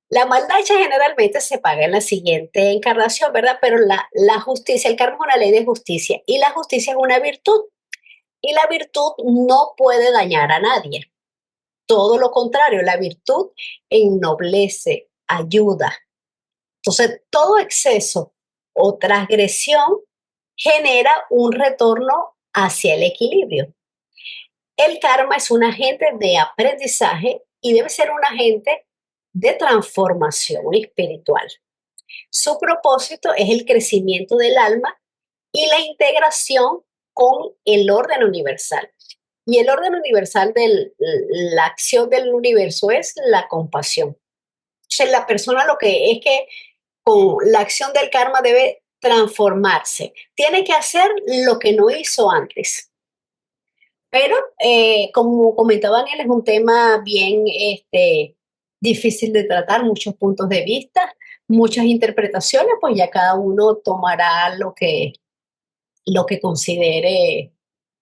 La maldad hecha generalmente se paga en la siguiente encarnación, ¿verdad? Pero la justicia, el karma es una ley de justicia y la justicia es una virtud. Y la virtud no puede dañar a nadie. Todo lo contrario, la virtud ennoblece, ayuda. Entonces, todo exceso o transgresión genera un retorno hacia el equilibrio. El karma es un agente de aprendizaje y debe ser un agente de transformación espiritual. Su propósito es el crecimiento del alma y la integración con el orden universal. Y el orden universal de la acción del universo es la compasión. O sea, la persona lo que es que con la acción del karma debe transformarse. Tiene que hacer lo que no hizo antes. Pero, como comentaba Daniel, es un tema bien difícil de tratar, muchos puntos de vista, muchas interpretaciones, pues ya cada uno tomará lo que considere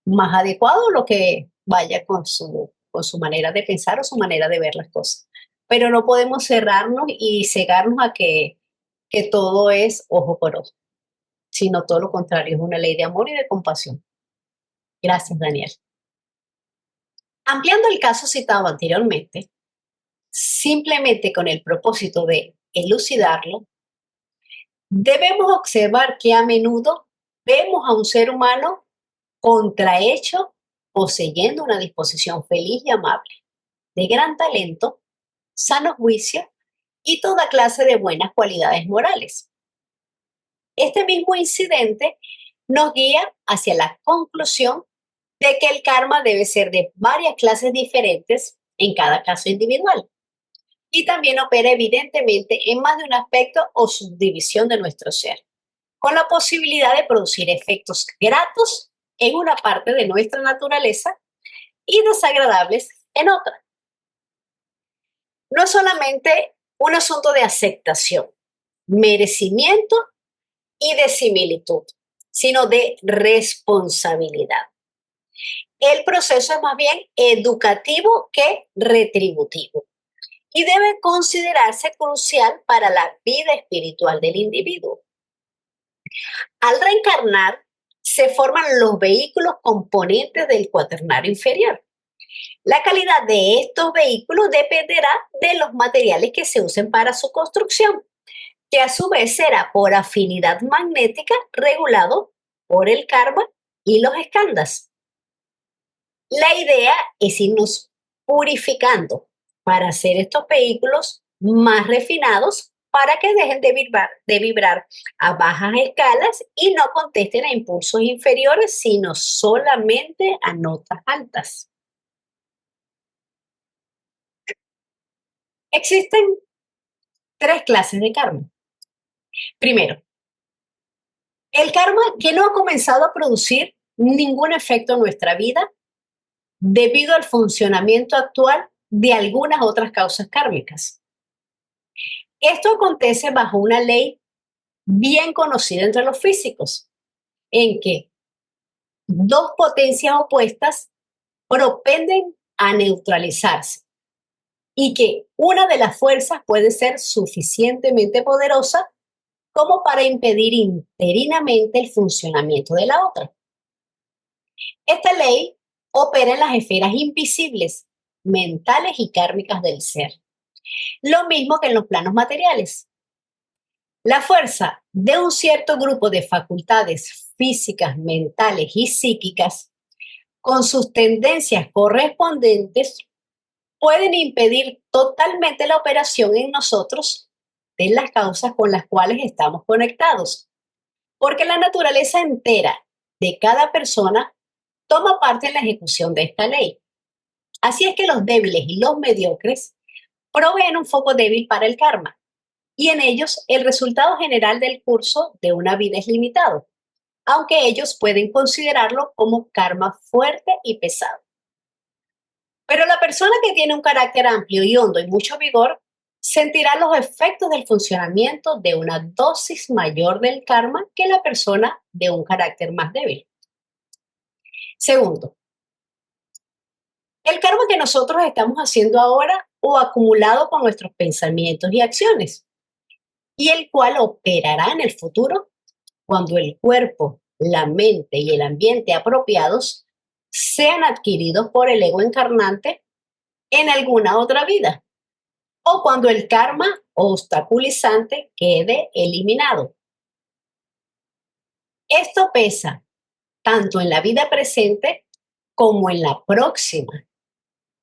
más adecuado, lo que vaya con su manera de pensar o su manera de ver las cosas. Pero no podemos cerrarnos y cegarnos a que todo es ojo por ojo, sino todo lo contrario, es una ley de amor y de compasión. Gracias, Daniel. Ampliando el caso citado anteriormente, simplemente con el propósito de elucidarlo, debemos observar que a menudo vemos a un ser humano contrahecho, poseyendo una disposición feliz y amable, de gran talento, sano juicio y toda clase de buenas cualidades morales. Este mismo incidente nos guía hacia la conclusión de que el karma debe ser de varias clases diferentes en cada caso individual y también opera evidentemente en más de un aspecto o subdivisión de nuestro ser, con la posibilidad de producir efectos gratos en una parte de nuestra naturaleza y desagradables en otra. No es solamente un asunto de aceptación, merecimiento y de similitud, sino de responsabilidad. El proceso es más bien educativo que retributivo y debe considerarse crucial para la vida espiritual del individuo. Al reencarnar, se forman los vehículos componentes del cuaternario inferior. La calidad de estos vehículos dependerá de los materiales que se usen para su construcción, que a su vez será por afinidad magnética regulado por el karma y los skandhas. La idea es irnos purificando para hacer estos vehículos más refinados para que dejen de vibrar a bajas escalas y no contesten a impulsos inferiores, sino solamente a notas altas. Existen 3 clases de karma. Primero, el karma que no ha comenzado a producir ningún efecto en nuestra vida debido al funcionamiento actual de algunas otras causas kármicas. Esto acontece bajo una ley bien conocida entre los físicos, en que 2 potencias opuestas propenden a neutralizarse y que una de las fuerzas puede ser suficientemente poderosa como para impedir interinamente el funcionamiento de la otra. Esta ley opera en las esferas invisibles, mentales y kármicas del ser, lo mismo que en los planos materiales. La fuerza de un cierto grupo de facultades físicas, mentales y psíquicas, con sus tendencias correspondientes, pueden impedir totalmente la operación en nosotros de las causas con las cuales estamos conectados, porque la naturaleza entera de cada persona toma parte en la ejecución de esta ley. Así es que los débiles y los mediocres proveen un foco débil para el karma, y en ellos el resultado general del curso de una vida es limitado, aunque ellos pueden considerarlo como karma fuerte y pesado. Pero la persona que tiene un carácter amplio y hondo y mucho vigor sentirá los efectos del funcionamiento de una dosis mayor del karma que la persona de un carácter más débil. Segundo, el karma que nosotros estamos haciendo ahora o acumulado con nuestros pensamientos y acciones, y el cual operará en el futuro cuando el cuerpo, la mente y el ambiente apropiados sean adquiridos por el ego encarnante en alguna otra vida, o cuando el karma obstaculizante quede eliminado. Esto pesa tanto en la vida presente como en la próxima,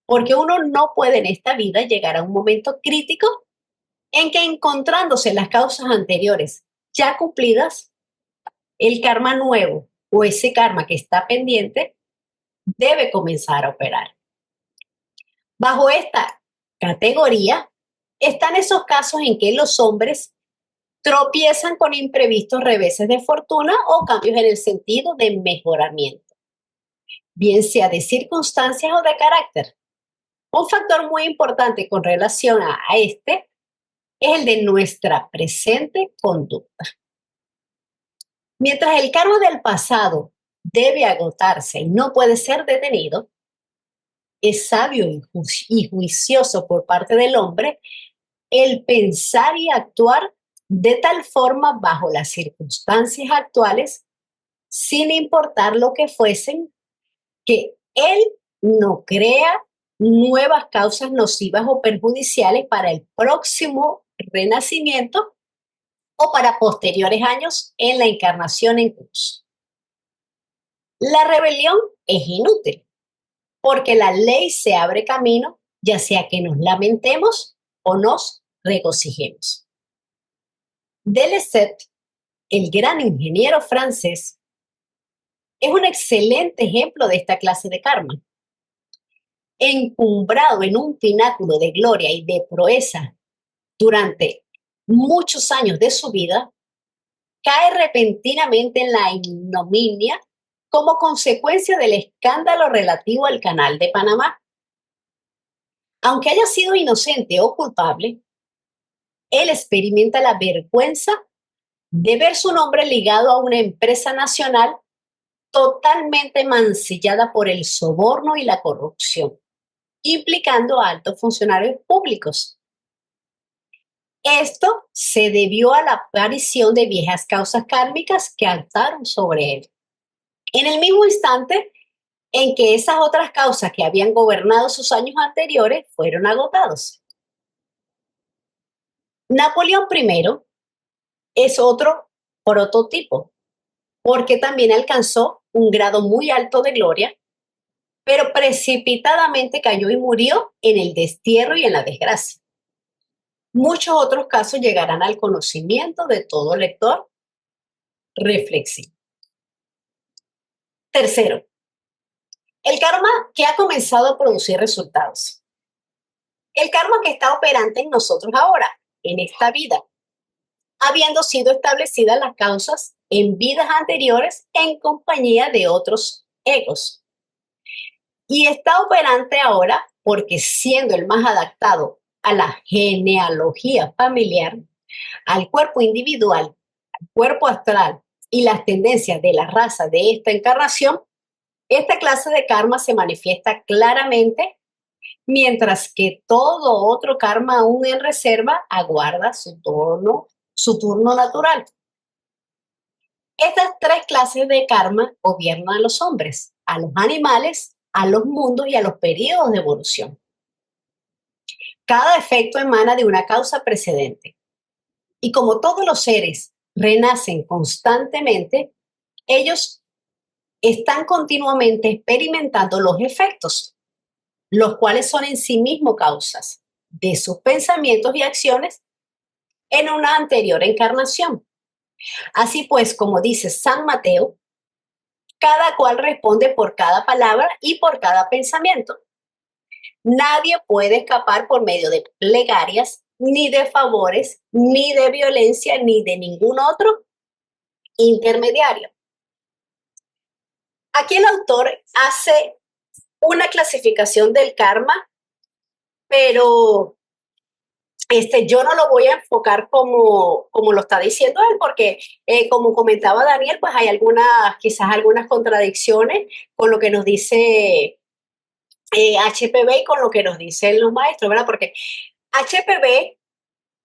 porque uno no puede en esta vida llegar a un momento crítico en que, encontrándose las causas anteriores ya cumplidas, el karma nuevo o ese karma que está pendiente debe comenzar a operar. Bajo esta categoría están esos casos en que los hombres tropiezan con imprevistos reveses de fortuna o cambios en el sentido de mejoramiento, bien sea de circunstancias o de carácter. Un factor muy importante con relación a este es el de nuestra presente conducta. Mientras el karma del pasado debe agotarse y no puede ser detenido, es sabio y juicioso por parte del hombre el pensar y actuar de tal forma bajo las circunstancias actuales, sin importar lo que fuesen, que él no crea nuevas causas nocivas o perjudiciales para el próximo renacimiento o para posteriores años en la encarnación en curso. La rebelión es inútil, porque la ley se abre camino, ya sea que nos lamentemos o nos regocijemos. Deleuze, el gran ingeniero francés, es un excelente ejemplo de esta clase de karma. Encumbrado en un pináculo de gloria y de proeza durante muchos años de su vida, cae repentinamente en la ignominia como consecuencia del escándalo relativo al Canal de Panamá. Aunque haya sido inocente o culpable, él experimenta la vergüenza de ver su nombre ligado a una empresa nacional totalmente mancillada por el soborno y la corrupción, implicando a altos funcionarios públicos. Esto se debió a la aparición de viejas causas kármicas que actuaron sobre él. En el mismo instante en que esas otras causas que habían gobernado sus años anteriores fueron agotados. Napoleón I es otro prototipo, porque también alcanzó un grado muy alto de gloria, pero precipitadamente cayó y murió en el destierro y en la desgracia. Muchos otros casos llegarán al conocimiento de todo lector reflexivo. Tercero, el karma que ha comenzado a producir resultados. El karma que está operante en nosotros ahora, en esta vida, habiendo sido establecidas las causas en vidas anteriores en compañía de otros egos. Y está operante ahora porque siendo el más adaptado a la genealogía familiar, al cuerpo individual, al cuerpo astral y las tendencias de la raza de esta encarnación, esta clase de karma se manifiesta claramente, mientras que todo otro karma aún en reserva aguarda su turno natural. Estas tres clases de karma gobiernan a los hombres, a los animales, a los mundos y a los periodos de evolución. Cada efecto emana de una causa precedente. Y como todos los seres renacen constantemente, ellos están continuamente experimentando los efectos, los cuales son en sí mismos causas de sus pensamientos y acciones en una anterior encarnación. Así pues, como dice San Mateo, cada cual responde por cada palabra y por cada pensamiento. Nadie puede escapar por medio de plegarias, ni de favores, ni de violencia, ni de ningún otro intermediario. Aquí el autor hace una clasificación del karma, pero yo no lo voy a enfocar como lo está diciendo él, porque como comentaba Daniel, pues hay quizás algunas contradicciones con lo que nos dice HPB y con lo que nos dicen los maestros, ¿verdad? Porque HPB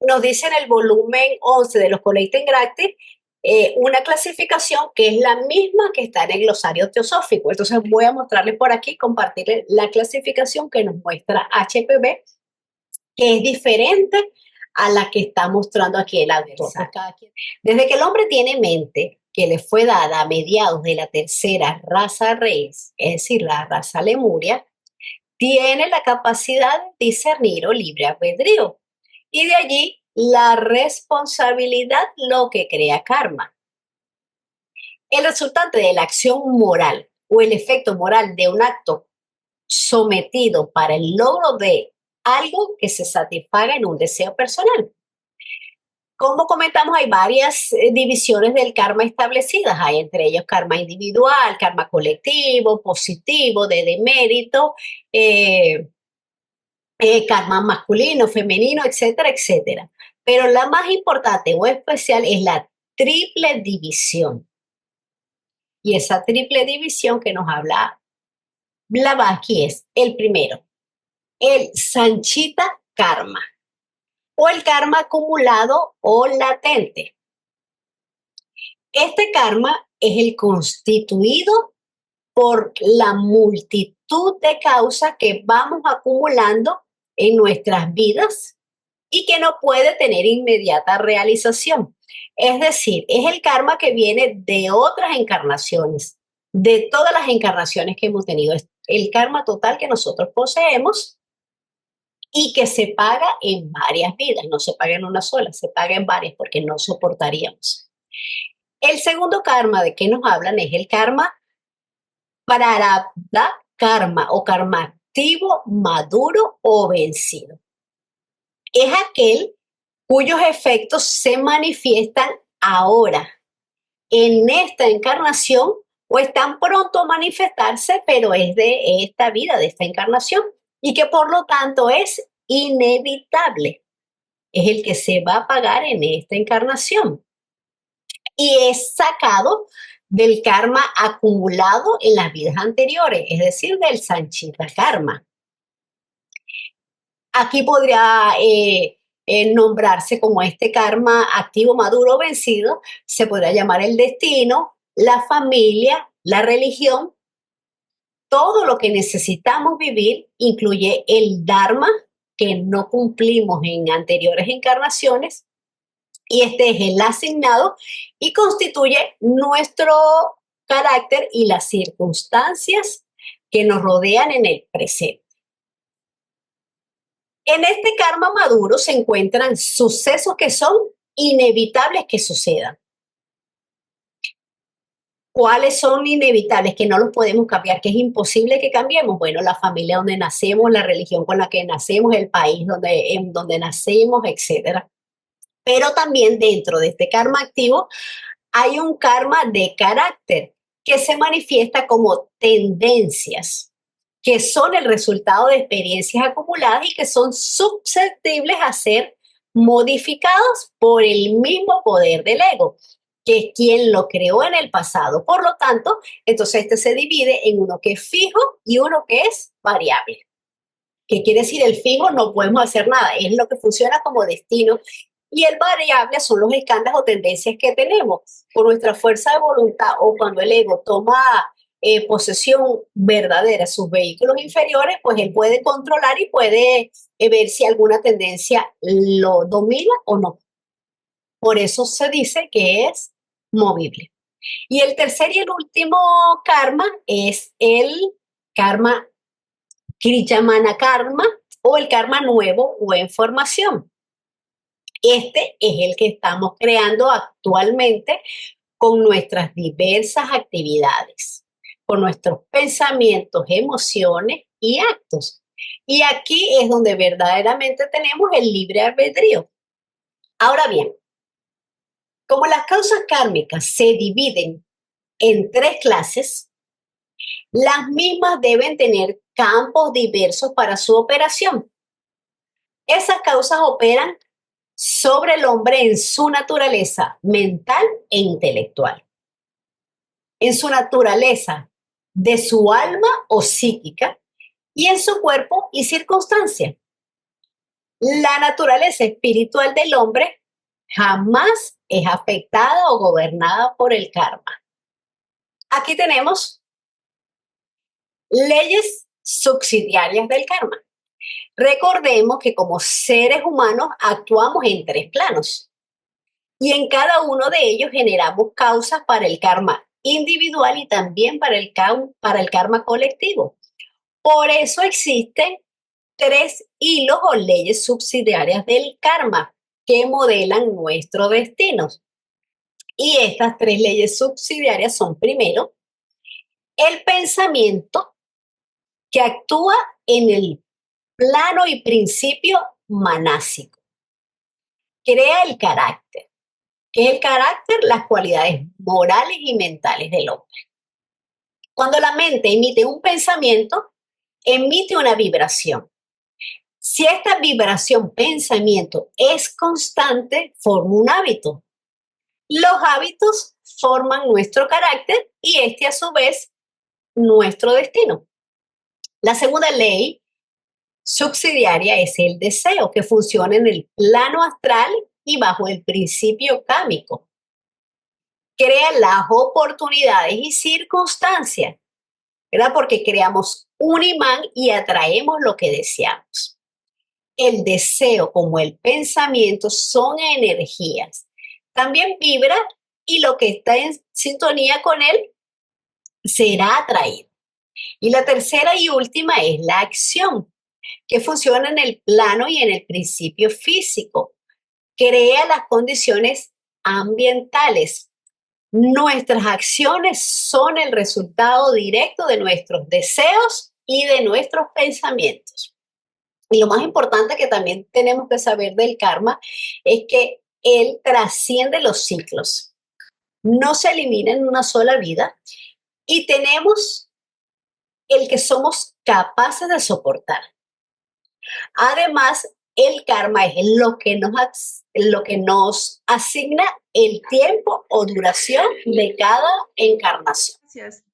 nos dice en el volumen 11 de los Collecting Gratis una clasificación que es la misma que está en el glosario teosófico. Entonces voy a mostrarles por aquí, compartirles la clasificación que nos muestra HPB, que es diferente a la que está mostrando aquí el autor. Desde que el hombre tiene mente, que le fue dada a mediados de la tercera raza raíz, es decir, la raza lemuria, tiene la capacidad de discernir o libre albedrío. Y de allí la responsabilidad, lo que crea karma. El resultante de la acción moral o el efecto moral de un acto sometido para el logro de algo que se satisfaga en un deseo personal. Como comentamos, hay varias divisiones del karma establecidas. Hay entre ellos karma individual, karma colectivo, positivo, de demérito, karma masculino, femenino, etcétera, etcétera. Pero la más importante o especial es la triple división. Y esa triple división que nos habla Blavatsky es el primero, el Sanchita karma, o el karma acumulado o latente. Este karma es el constituido por la multitud de causas que vamos acumulando en nuestras vidas y que no puede tener inmediata realización. Es decir, es el karma que viene de otras encarnaciones, de todas las encarnaciones que hemos tenido. Es el karma total que nosotros poseemos y que se paga en varias vidas, no se paga en una sola, se paga en varias porque no soportaríamos. El segundo karma de que nos hablan es el karma prarabdha karma o karma activo, maduro o vencido. Es aquel cuyos efectos se manifiestan ahora, en esta encarnación, o están pronto a manifestarse, pero es de esta vida, de esta encarnación, y que por lo tanto es inevitable. Es el que se va a pagar en esta encarnación. Y es sacado del karma acumulado en las vidas anteriores, es decir, del Sanchita Karma. Aquí podría nombrarse como este karma activo, maduro, vencido, se podría llamar el destino, la familia, la religión. Todo lo que necesitamos vivir incluye el Dharma que no cumplimos en anteriores encarnaciones, y este es el asignado y constituye nuestro carácter y las circunstancias que nos rodean en el presente. En este karma maduro se encuentran sucesos que son inevitables que sucedan. ¿Cuáles son inevitables? Que no los podemos cambiar, que es imposible que cambiemos. Bueno, la familia donde nacemos, la religión con la que nacemos, el país en donde nacemos, etc. Pero también dentro de este karma activo hay un karma de carácter que se manifiesta como tendencias, que son el resultado de experiencias acumuladas y que son susceptibles a ser modificados por el mismo poder del ego, que es quien lo creó en el pasado. Por lo tanto, entonces este se divide en uno que es fijo y uno que es variable. ¿Qué quiere decir el fijo? No podemos hacer nada, es lo que funciona como destino. Y el variable son los escándalos o tendencias que tenemos por nuestra fuerza de voluntad o cuando el ego toma posesión verdadera de sus vehículos inferiores, pues él puede controlar y puede ver si alguna tendencia lo domina o no. Por eso se dice que es movible. Y el tercer y el último karma es el karma Kriyamana karma o el karma nuevo o en formación. Este es el que estamos creando actualmente con nuestras diversas actividades, con nuestros pensamientos, emociones y actos. Y aquí es donde verdaderamente tenemos el libre albedrío. Ahora bien, como las causas kármicas se dividen en 3 clases, las mismas deben tener campos diversos para su operación. Esas causas operan sobre el hombre en su naturaleza mental e intelectual. En su naturaleza de su alma o psíquica y en su cuerpo y circunstancia. La naturaleza espiritual del hombre jamás es afectada o gobernada por el karma. Aquí tenemos leyes subsidiarias del karma. Recordemos que como seres humanos actuamos en 3 planos y en cada uno de ellos generamos causas para el karma individual y también para el karma colectivo. Por eso existen 3 hilos o leyes subsidiarias del karma que modelan nuestros destinos. Y estas 3 leyes subsidiarias son, primero, el pensamiento que actúa en el plano y principio manásico. Crea el carácter. ¿Qué es el carácter? Las cualidades morales y mentales del hombre. Cuando la mente emite un pensamiento, emite una vibración. Si esta vibración, pensamiento, es constante, forma un hábito. Los hábitos forman nuestro carácter y este a su vez nuestro destino. La segunda ley subsidiaria es el deseo, que funciona en el plano astral y bajo el principio kámico. Crea las oportunidades y circunstancias, ¿verdad? Porque creamos un imán y atraemos lo que deseamos. El deseo como el pensamiento son energías. También vibra y lo que está en sintonía con él será atraído. Y la tercera y última es la acción, que funciona en el plano y en el principio físico. Crea las condiciones ambientales. Nuestras acciones son el resultado directo de nuestros deseos y de nuestros pensamientos. Y lo más importante que también tenemos que saber del karma es que él trasciende los ciclos. No se elimina en una sola vida y tenemos el que somos capaces de soportar. Además, el karma es lo que nos asigna el tiempo o duración de cada encarnación. Gracias.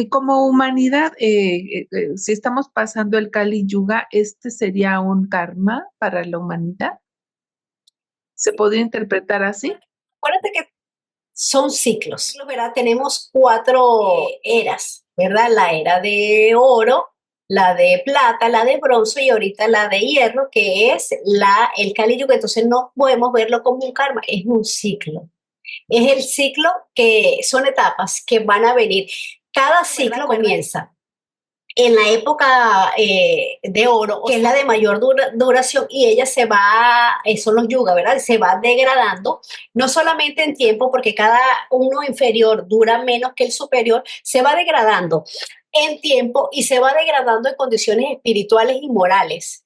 Como humanidad, si estamos pasando el Kali Yuga, ¿sería un karma para la humanidad? ¿Se podría interpretar así? Acuérdate que son ciclos, ¿verdad? Tenemos 4 eras, ¿verdad? La era de oro, la de plata, la de bronce y ahorita la de hierro, que es el Kali Yuga. Entonces no podemos verlo como un karma, es un ciclo. Es el ciclo que son etapas que van a venir. Cada ciclo comienza en la época de oro, que es la de mayor duración, y ella se va, son los yugas, ¿verdad? Se va degradando, no solamente en tiempo, porque cada uno inferior dura menos que el superior, se va degradando en tiempo y se va degradando en condiciones espirituales y morales,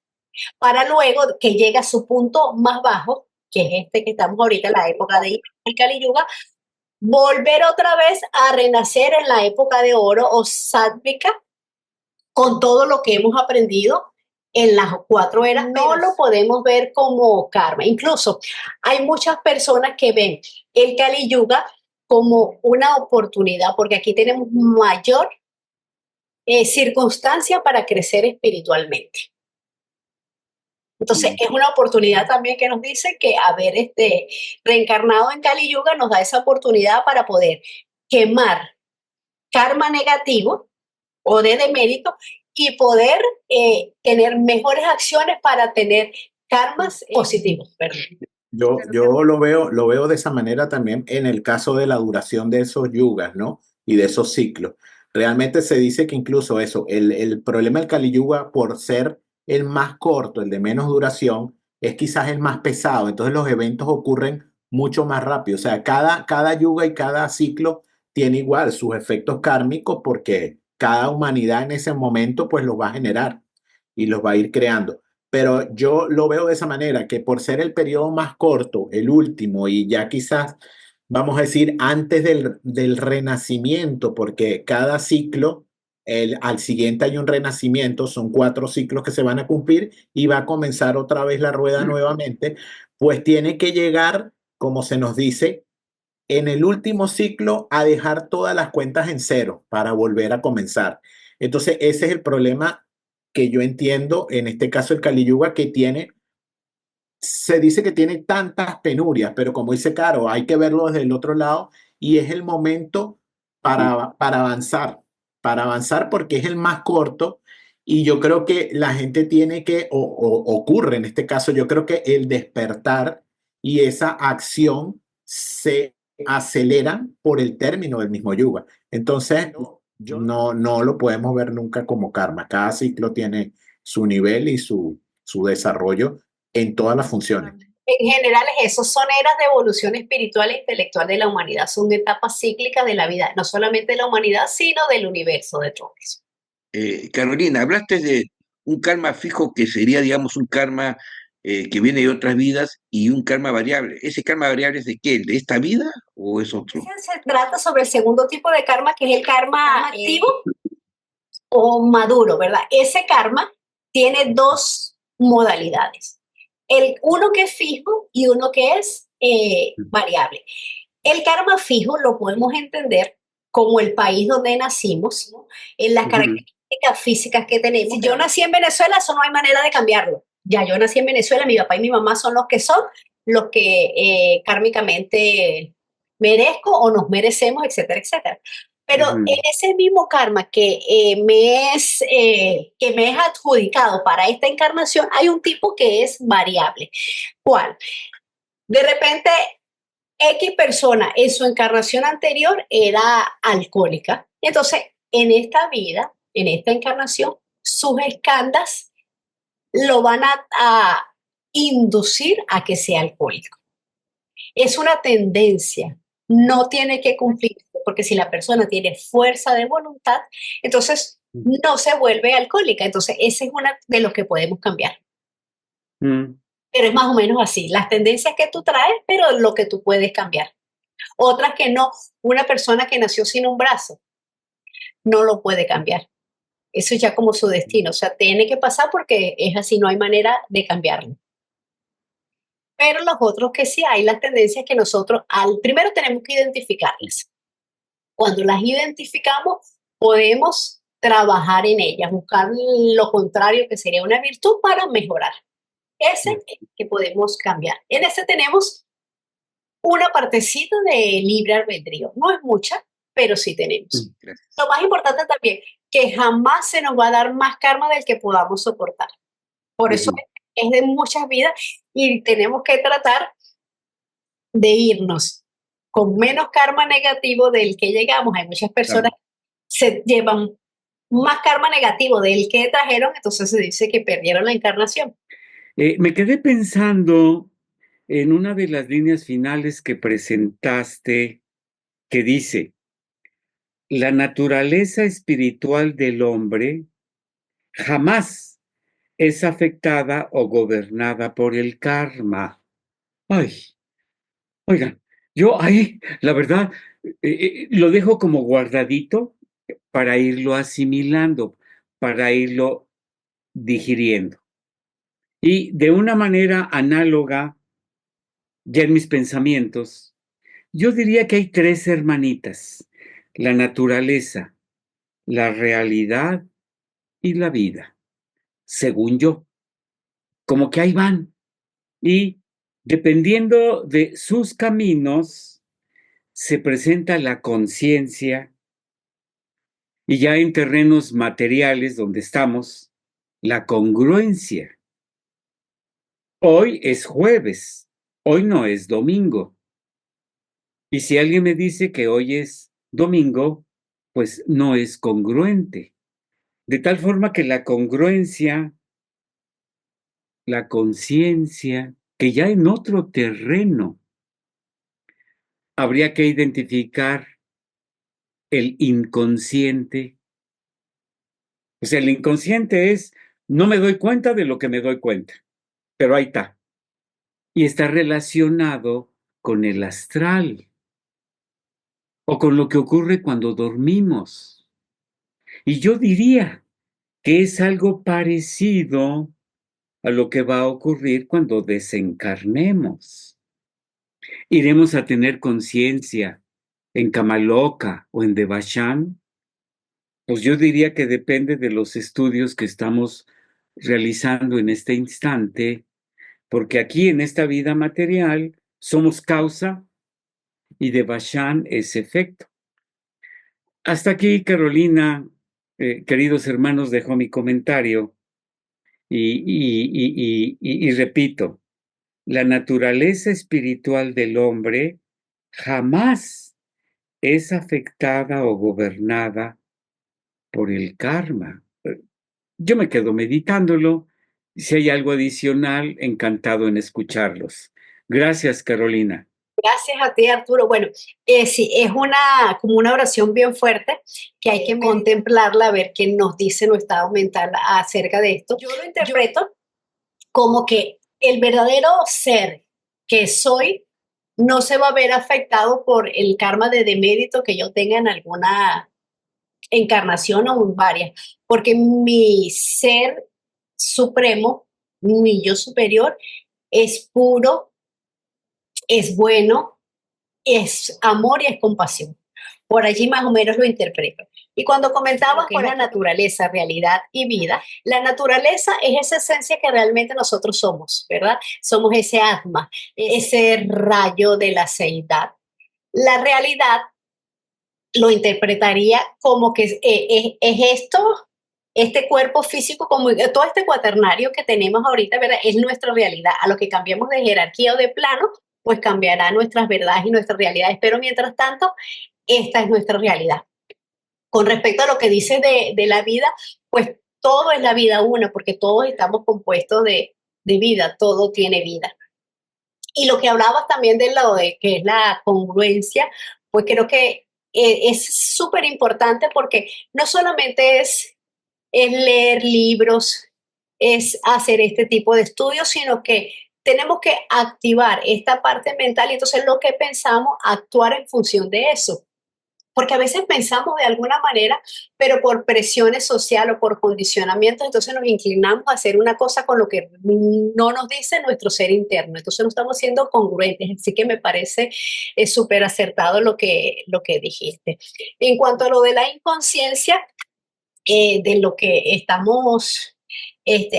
para luego que llega a su punto más bajo, que es que estamos ahorita en la época de Kali Yuga, volver otra vez a renacer en la época de oro o sádvica, con todo lo que hemos aprendido en las 4 eras. No lo podemos ver como karma. Incluso hay muchas personas que ven el Kali Yuga como una oportunidad, porque aquí tenemos mayor circunstancia para crecer espiritualmente. Entonces, es una oportunidad también que nos dice que haber reencarnado en Kali Yuga nos da esa oportunidad para poder quemar karma negativo o de demérito y poder tener mejores acciones para tener karmas positivos. Yo lo veo de esa manera también en el caso de la duración de esos yugas, ¿no? Y de esos ciclos. Realmente se dice que incluso eso, el problema del Kali Yuga, por ser el más corto, el de menos duración, es quizás el más pesado. Entonces los eventos ocurren mucho más rápido. O sea, cada yuga y cada ciclo tiene igual sus efectos kármicos porque cada humanidad en ese momento pues los va a generar y los va a ir creando. Pero yo lo veo de esa manera, que por ser el periodo más corto, el último, y ya quizás, vamos a decir, antes del renacimiento, porque cada ciclo, al siguiente hay un renacimiento, son 4 ciclos que se van a cumplir y va a comenzar otra vez la rueda nuevamente, pues tiene que llegar, como se nos dice, en el último ciclo a dejar todas las cuentas en cero para volver a comenzar. Entonces, ese es el problema que yo entiendo, en este caso el Kali Yuga, se dice que tiene tantas penurias, pero como dice Caro, hay que verlo desde el otro lado y es el momento para avanzar porque es el más corto y yo creo que la gente tiene que, ocurre en este caso, yo creo que el despertar y esa acción se aceleran por el término del mismo yuga. Entonces, no lo podemos ver nunca como karma. Cada ciclo tiene su nivel y su desarrollo en todas las funciones. En general es eso, son eras de evolución espiritual e intelectual de la humanidad, son etapas cíclicas de la vida, no solamente de la humanidad, sino del universo de todo eso. Carolina, hablaste de un karma fijo que sería, digamos, un karma que viene de otras vidas y un karma variable. ¿Ese karma variable es de qué? ¿De esta vida o es otro? Se trata sobre el segundo tipo de karma, que es el karma activo o maduro, ¿verdad? Ese karma tiene 2 modalidades. Uno que es fijo y uno que es variable. El karma fijo lo podemos entender como el país donde nacimos, ¿no? En las características físicas que tenemos. Si yo nací en Venezuela, eso no hay manera de cambiarlo. Ya yo nací en Venezuela, mi papá y mi mamá son los que kármicamente merezco o nos merecemos, etcétera, etcétera. Pero en ese mismo karma que me es adjudicado para esta encarnación, hay un tipo que es variable. ¿Cuál? De repente, X persona en su encarnación anterior era alcohólica. Entonces, en esta vida, en esta encarnación, sus escandas lo van a inducir a que sea alcohólico. Es una tendencia, no tiene que cumplir, porque si la persona tiene fuerza de voluntad, entonces no se vuelve alcohólica. Entonces, ese es uno de los que podemos cambiar. Pero es más o menos así, las tendencias que tú traes, pero lo que tú puedes cambiar. Otras que no, una persona que nació sin un brazo, no lo puede cambiar. Eso es ya como su destino, o sea, tiene que pasar porque es así, no hay manera de cambiarlo. Pero los otros que sí hay las tendencias que nosotros primero tenemos que identificarlas. Cuando las identificamos, podemos trabajar en ellas, buscar lo contrario que sería una virtud para mejorar. Ese es el que podemos cambiar. En ese tenemos una partecita de libre albedrío. No es mucha, pero sí tenemos. Gracias. Lo más importante también, que jamás se nos va a dar más karma del que podamos soportar. Por eso es de muchas vidas y tenemos que tratar de irnos con menos karma negativo del que llegamos. Hay muchas personas que se llevan más karma negativo del que trajeron, entonces se dice que perdieron la encarnación. Me quedé pensando en una de las líneas finales que presentaste, que dice: la naturaleza espiritual del hombre jamás es afectada o gobernada por el karma. Ay, oigan, yo ahí, la verdad, lo dejo como guardadito para irlo asimilando, para irlo digiriendo. Y de una manera análoga, ya en mis pensamientos, yo diría que hay tres hermanitas: la naturaleza, la realidad y la vida, según yo. Como que ahí van. Y dependiendo de sus caminos, se presenta la conciencia, y ya en terrenos materiales donde estamos, la congruencia. Hoy es jueves, hoy no es domingo. Y si alguien me dice que hoy es domingo, pues no es congruente. De tal forma que la congruencia, la conciencia, que ya en otro terreno habría que identificar el inconsciente. O sea, el inconsciente es, no me doy cuenta de lo que me doy cuenta, pero ahí está. Y está relacionado con el astral o con lo que ocurre cuando dormimos. Y yo diría que es algo parecido a lo que va a ocurrir cuando desencarnemos. Iremos a tener conciencia en Kamaloka o en Devachan. Pues yo diría que depende de los estudios que estamos realizando en este instante, porque aquí en esta vida material somos causa y Devachan es efecto. Hasta aquí, Carolina, queridos hermanos, dejo mi comentario y repito, la naturaleza espiritual del hombre jamás es afectada o gobernada por el karma. Yo me quedo meditándolo. Si hay algo adicional, encantado en escucharlos. Gracias, Carolina. Gracias a ti, Arturo. Bueno, sí, es como una oración bien fuerte que hay que contemplarla, a ver qué nos dice nuestro estado mental acerca de esto. Yo lo interpreto como que el verdadero ser que soy no se va a ver afectado por el karma de demérito que yo tenga en alguna encarnación o en varias, porque mi ser supremo, mi yo superior, es puro, es bueno, es amor y es compasión. Por allí más o menos lo interpreto. Y cuando comentabas con la naturaleza, realidad y vida, la naturaleza es esa esencia que realmente nosotros somos, ¿verdad? Somos ese atma, ese rayo de la seidad. La realidad lo interpretaría como que es esto, este cuerpo físico, como todo este cuaternario que tenemos ahorita, ¿verdad? Es nuestra realidad. A lo que cambiemos de jerarquía o de plano, pues cambiará nuestras verdades y nuestras realidades. Pero mientras tanto, esta es nuestra realidad. Con respecto a lo que dices de la vida, pues todo es la vida una, porque todos estamos compuestos de vida, todo tiene vida. Y lo que hablabas también de lo de que es la congruencia, pues creo que es súper importante porque no solamente es leer libros, es hacer este tipo de estudios, sino que tenemos que activar esta parte mental y entonces lo que pensamos, actuar en función de eso. Porque a veces pensamos de alguna manera, pero por presiones sociales o por condicionamientos, entonces nos inclinamos a hacer una cosa con lo que no nos dice nuestro ser interno. Entonces no estamos siendo congruentes. Así que me parece súper acertado lo que dijiste. En cuanto a lo de la inconsciencia, de lo que estamos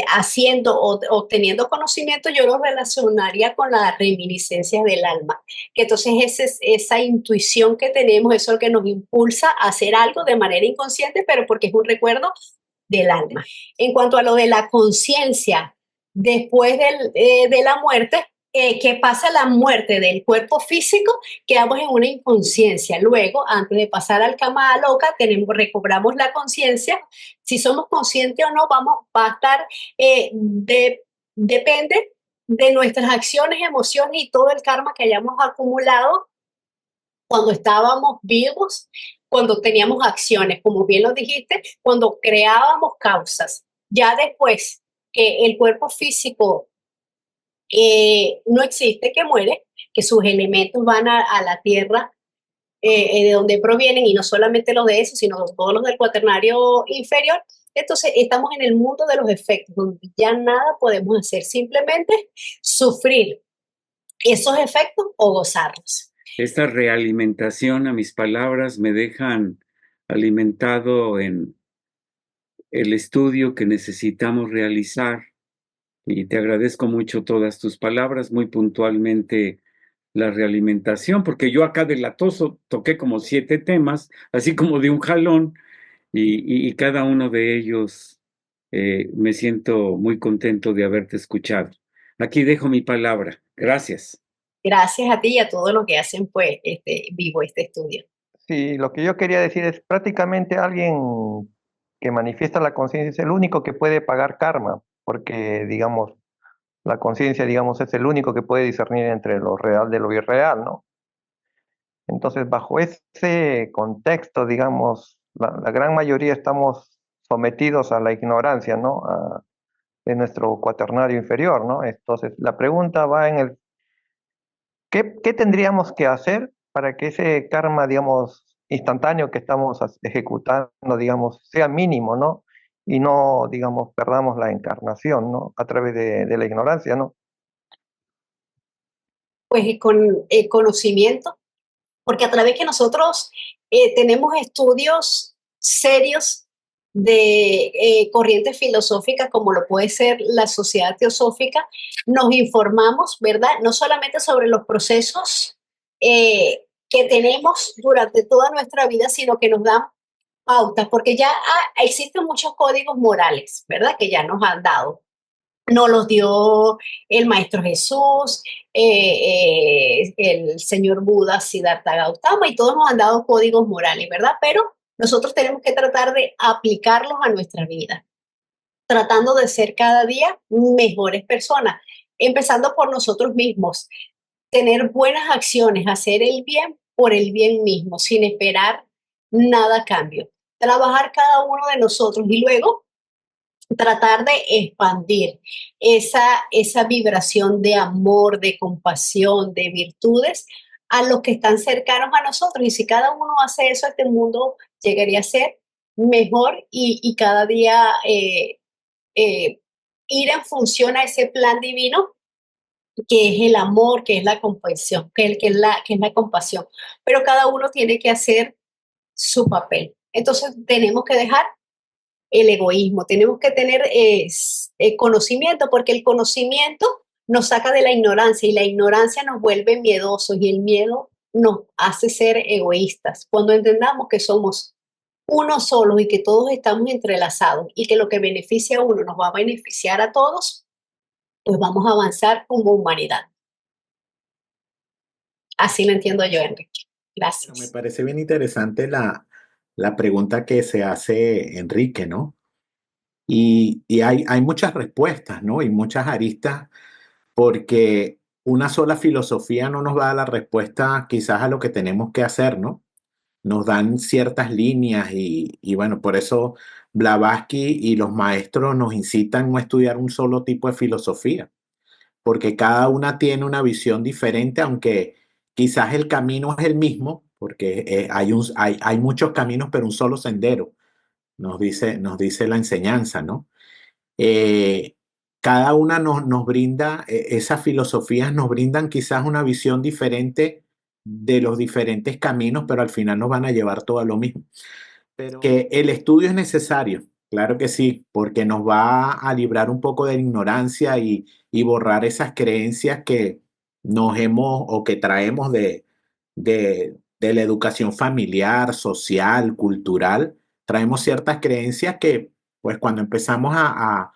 haciendo o obteniendo conocimiento, yo lo relacionaría con la reminiscencia del alma. Que entonces esa intuición que tenemos, eso es lo que nos impulsa a hacer algo de manera inconsciente, pero porque es un recuerdo del alma. En cuanto a lo de la conciencia, después de la muerte, que pasa la muerte del cuerpo físico, quedamos en una inconsciencia. Luego, antes de pasar al cama loca, recobramos la conciencia. Si somos conscientes o no, va a estar, depende de nuestras acciones, emociones y todo el karma que hayamos acumulado cuando estábamos vivos, cuando teníamos acciones, como bien lo dijiste, cuando creábamos causas. Ya después que el cuerpo físico no existe, que muere, que sus elementos van a la tierra de donde provienen, y no solamente los de eso, sino todos los del cuaternario inferior. Entonces estamos en el mundo de los efectos, donde ya nada podemos hacer, simplemente sufrir esos efectos o gozarlos. Esta realimentación a mis palabras me dejan alimentado en el estudio que necesitamos realizar, y te agradezco mucho todas tus palabras, muy puntualmente la realimentación, porque yo acá de latoso toqué como 7 temas, así como de un jalón, y cada uno de ellos me siento muy contento de haberte escuchado. Aquí dejo mi palabra. Gracias. Gracias a ti y a todos los que hacen pues vivo este estudio. Sí, lo que yo quería decir es prácticamente alguien que manifiesta la conciencia es el único que puede pagar karma, porque digamos, la conciencia, digamos, es el único que puede discernir entre lo real de lo irreal, ¿no? Entonces, bajo ese contexto, digamos, la gran mayoría estamos sometidos a la ignorancia, ¿no? De nuestro cuaternario inferior, ¿no? Entonces, la pregunta va en el, ¿qué tendríamos que hacer para que ese karma, digamos, instantáneo que estamos ejecutando, digamos, sea mínimo, ¿no? Y no, digamos, perdamos la encarnación, ¿no? A través de la ignorancia, ¿no? Pues con el conocimiento, porque a través que nosotros tenemos estudios serios de corrientes filosóficas, como lo puede ser la Sociedad Teosófica, nos informamos, ¿verdad? No solamente sobre los procesos que tenemos durante toda nuestra vida, sino que nos dan pautas, porque ya existen muchos códigos morales, ¿verdad? Que ya nos han dado. Nos los dio el Maestro Jesús, el señor Buda, Siddhartha Gautama, y todos nos han dado códigos morales, ¿verdad? Pero nosotros tenemos que tratar de aplicarlos a nuestra vida, tratando de ser cada día mejores personas, empezando por nosotros mismos, tener buenas acciones, hacer el bien por el bien mismo, sin esperar nada a cambio. Trabajar cada uno de nosotros y luego tratar de expandir esa vibración de amor, de compasión, de virtudes a los que están cercanos a nosotros. Y si cada uno hace eso, este mundo llegaría a ser mejor y cada día ir en función a ese plan divino que es el amor, que es la compasión, que es la compasión. Pero cada uno tiene que hacer su papel. Entonces tenemos que dejar el egoísmo, tenemos que tener conocimiento, porque el conocimiento nos saca de la ignorancia y la ignorancia nos vuelve miedosos y el miedo nos hace ser egoístas. Cuando entendamos que somos uno solo y que todos estamos entrelazados y que lo que beneficia a uno nos va a beneficiar a todos, pues vamos a avanzar como humanidad. Así lo entiendo yo, Enrique. Gracias. Me parece bien interesante la pregunta que se hace Enrique, ¿no? Y hay muchas respuestas, ¿no? Y muchas aristas, porque una sola filosofía no nos va a dar la respuesta quizás a lo que tenemos que hacer, ¿no? Nos dan ciertas líneas y bueno, por eso Blavatsky y los maestros nos incitan a no estudiar un solo tipo de filosofía, porque cada una tiene una visión diferente, aunque quizás el camino es el mismo, porque hay muchos caminos, pero un solo sendero, nos dice la enseñanza, ¿no? Eh, Cada una nos brinda, esas filosofías nos brindan quizás una visión diferente de los diferentes caminos, pero al final nos van a llevar todo a lo mismo. Pero que el estudio es necesario, claro que sí, porque nos va a librar un poco de la ignorancia y borrar esas creencias que nos hemos o que traemos de la educación familiar, social, cultural. Traemos ciertas creencias que, pues, cuando empezamos a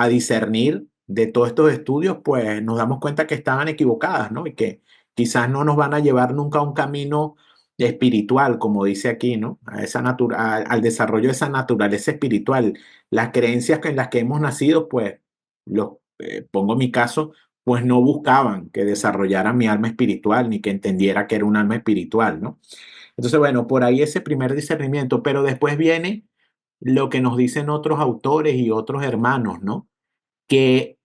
discernir de todos estos estudios, pues nos damos cuenta que estaban equivocadas, ¿no? Y que quizás no nos van a llevar nunca a un camino espiritual, como dice aquí, ¿no? Al desarrollo de esa naturaleza espiritual. Las creencias en las que hemos nacido, pues, pongo mi caso, pues no buscaban que desarrollara mi alma espiritual ni que entendiera que era un alma espiritual, ¿no? Entonces, bueno, por ahí ese primer discernimiento, pero después viene lo que nos dicen otros autores y otros hermanos, ¿no? Que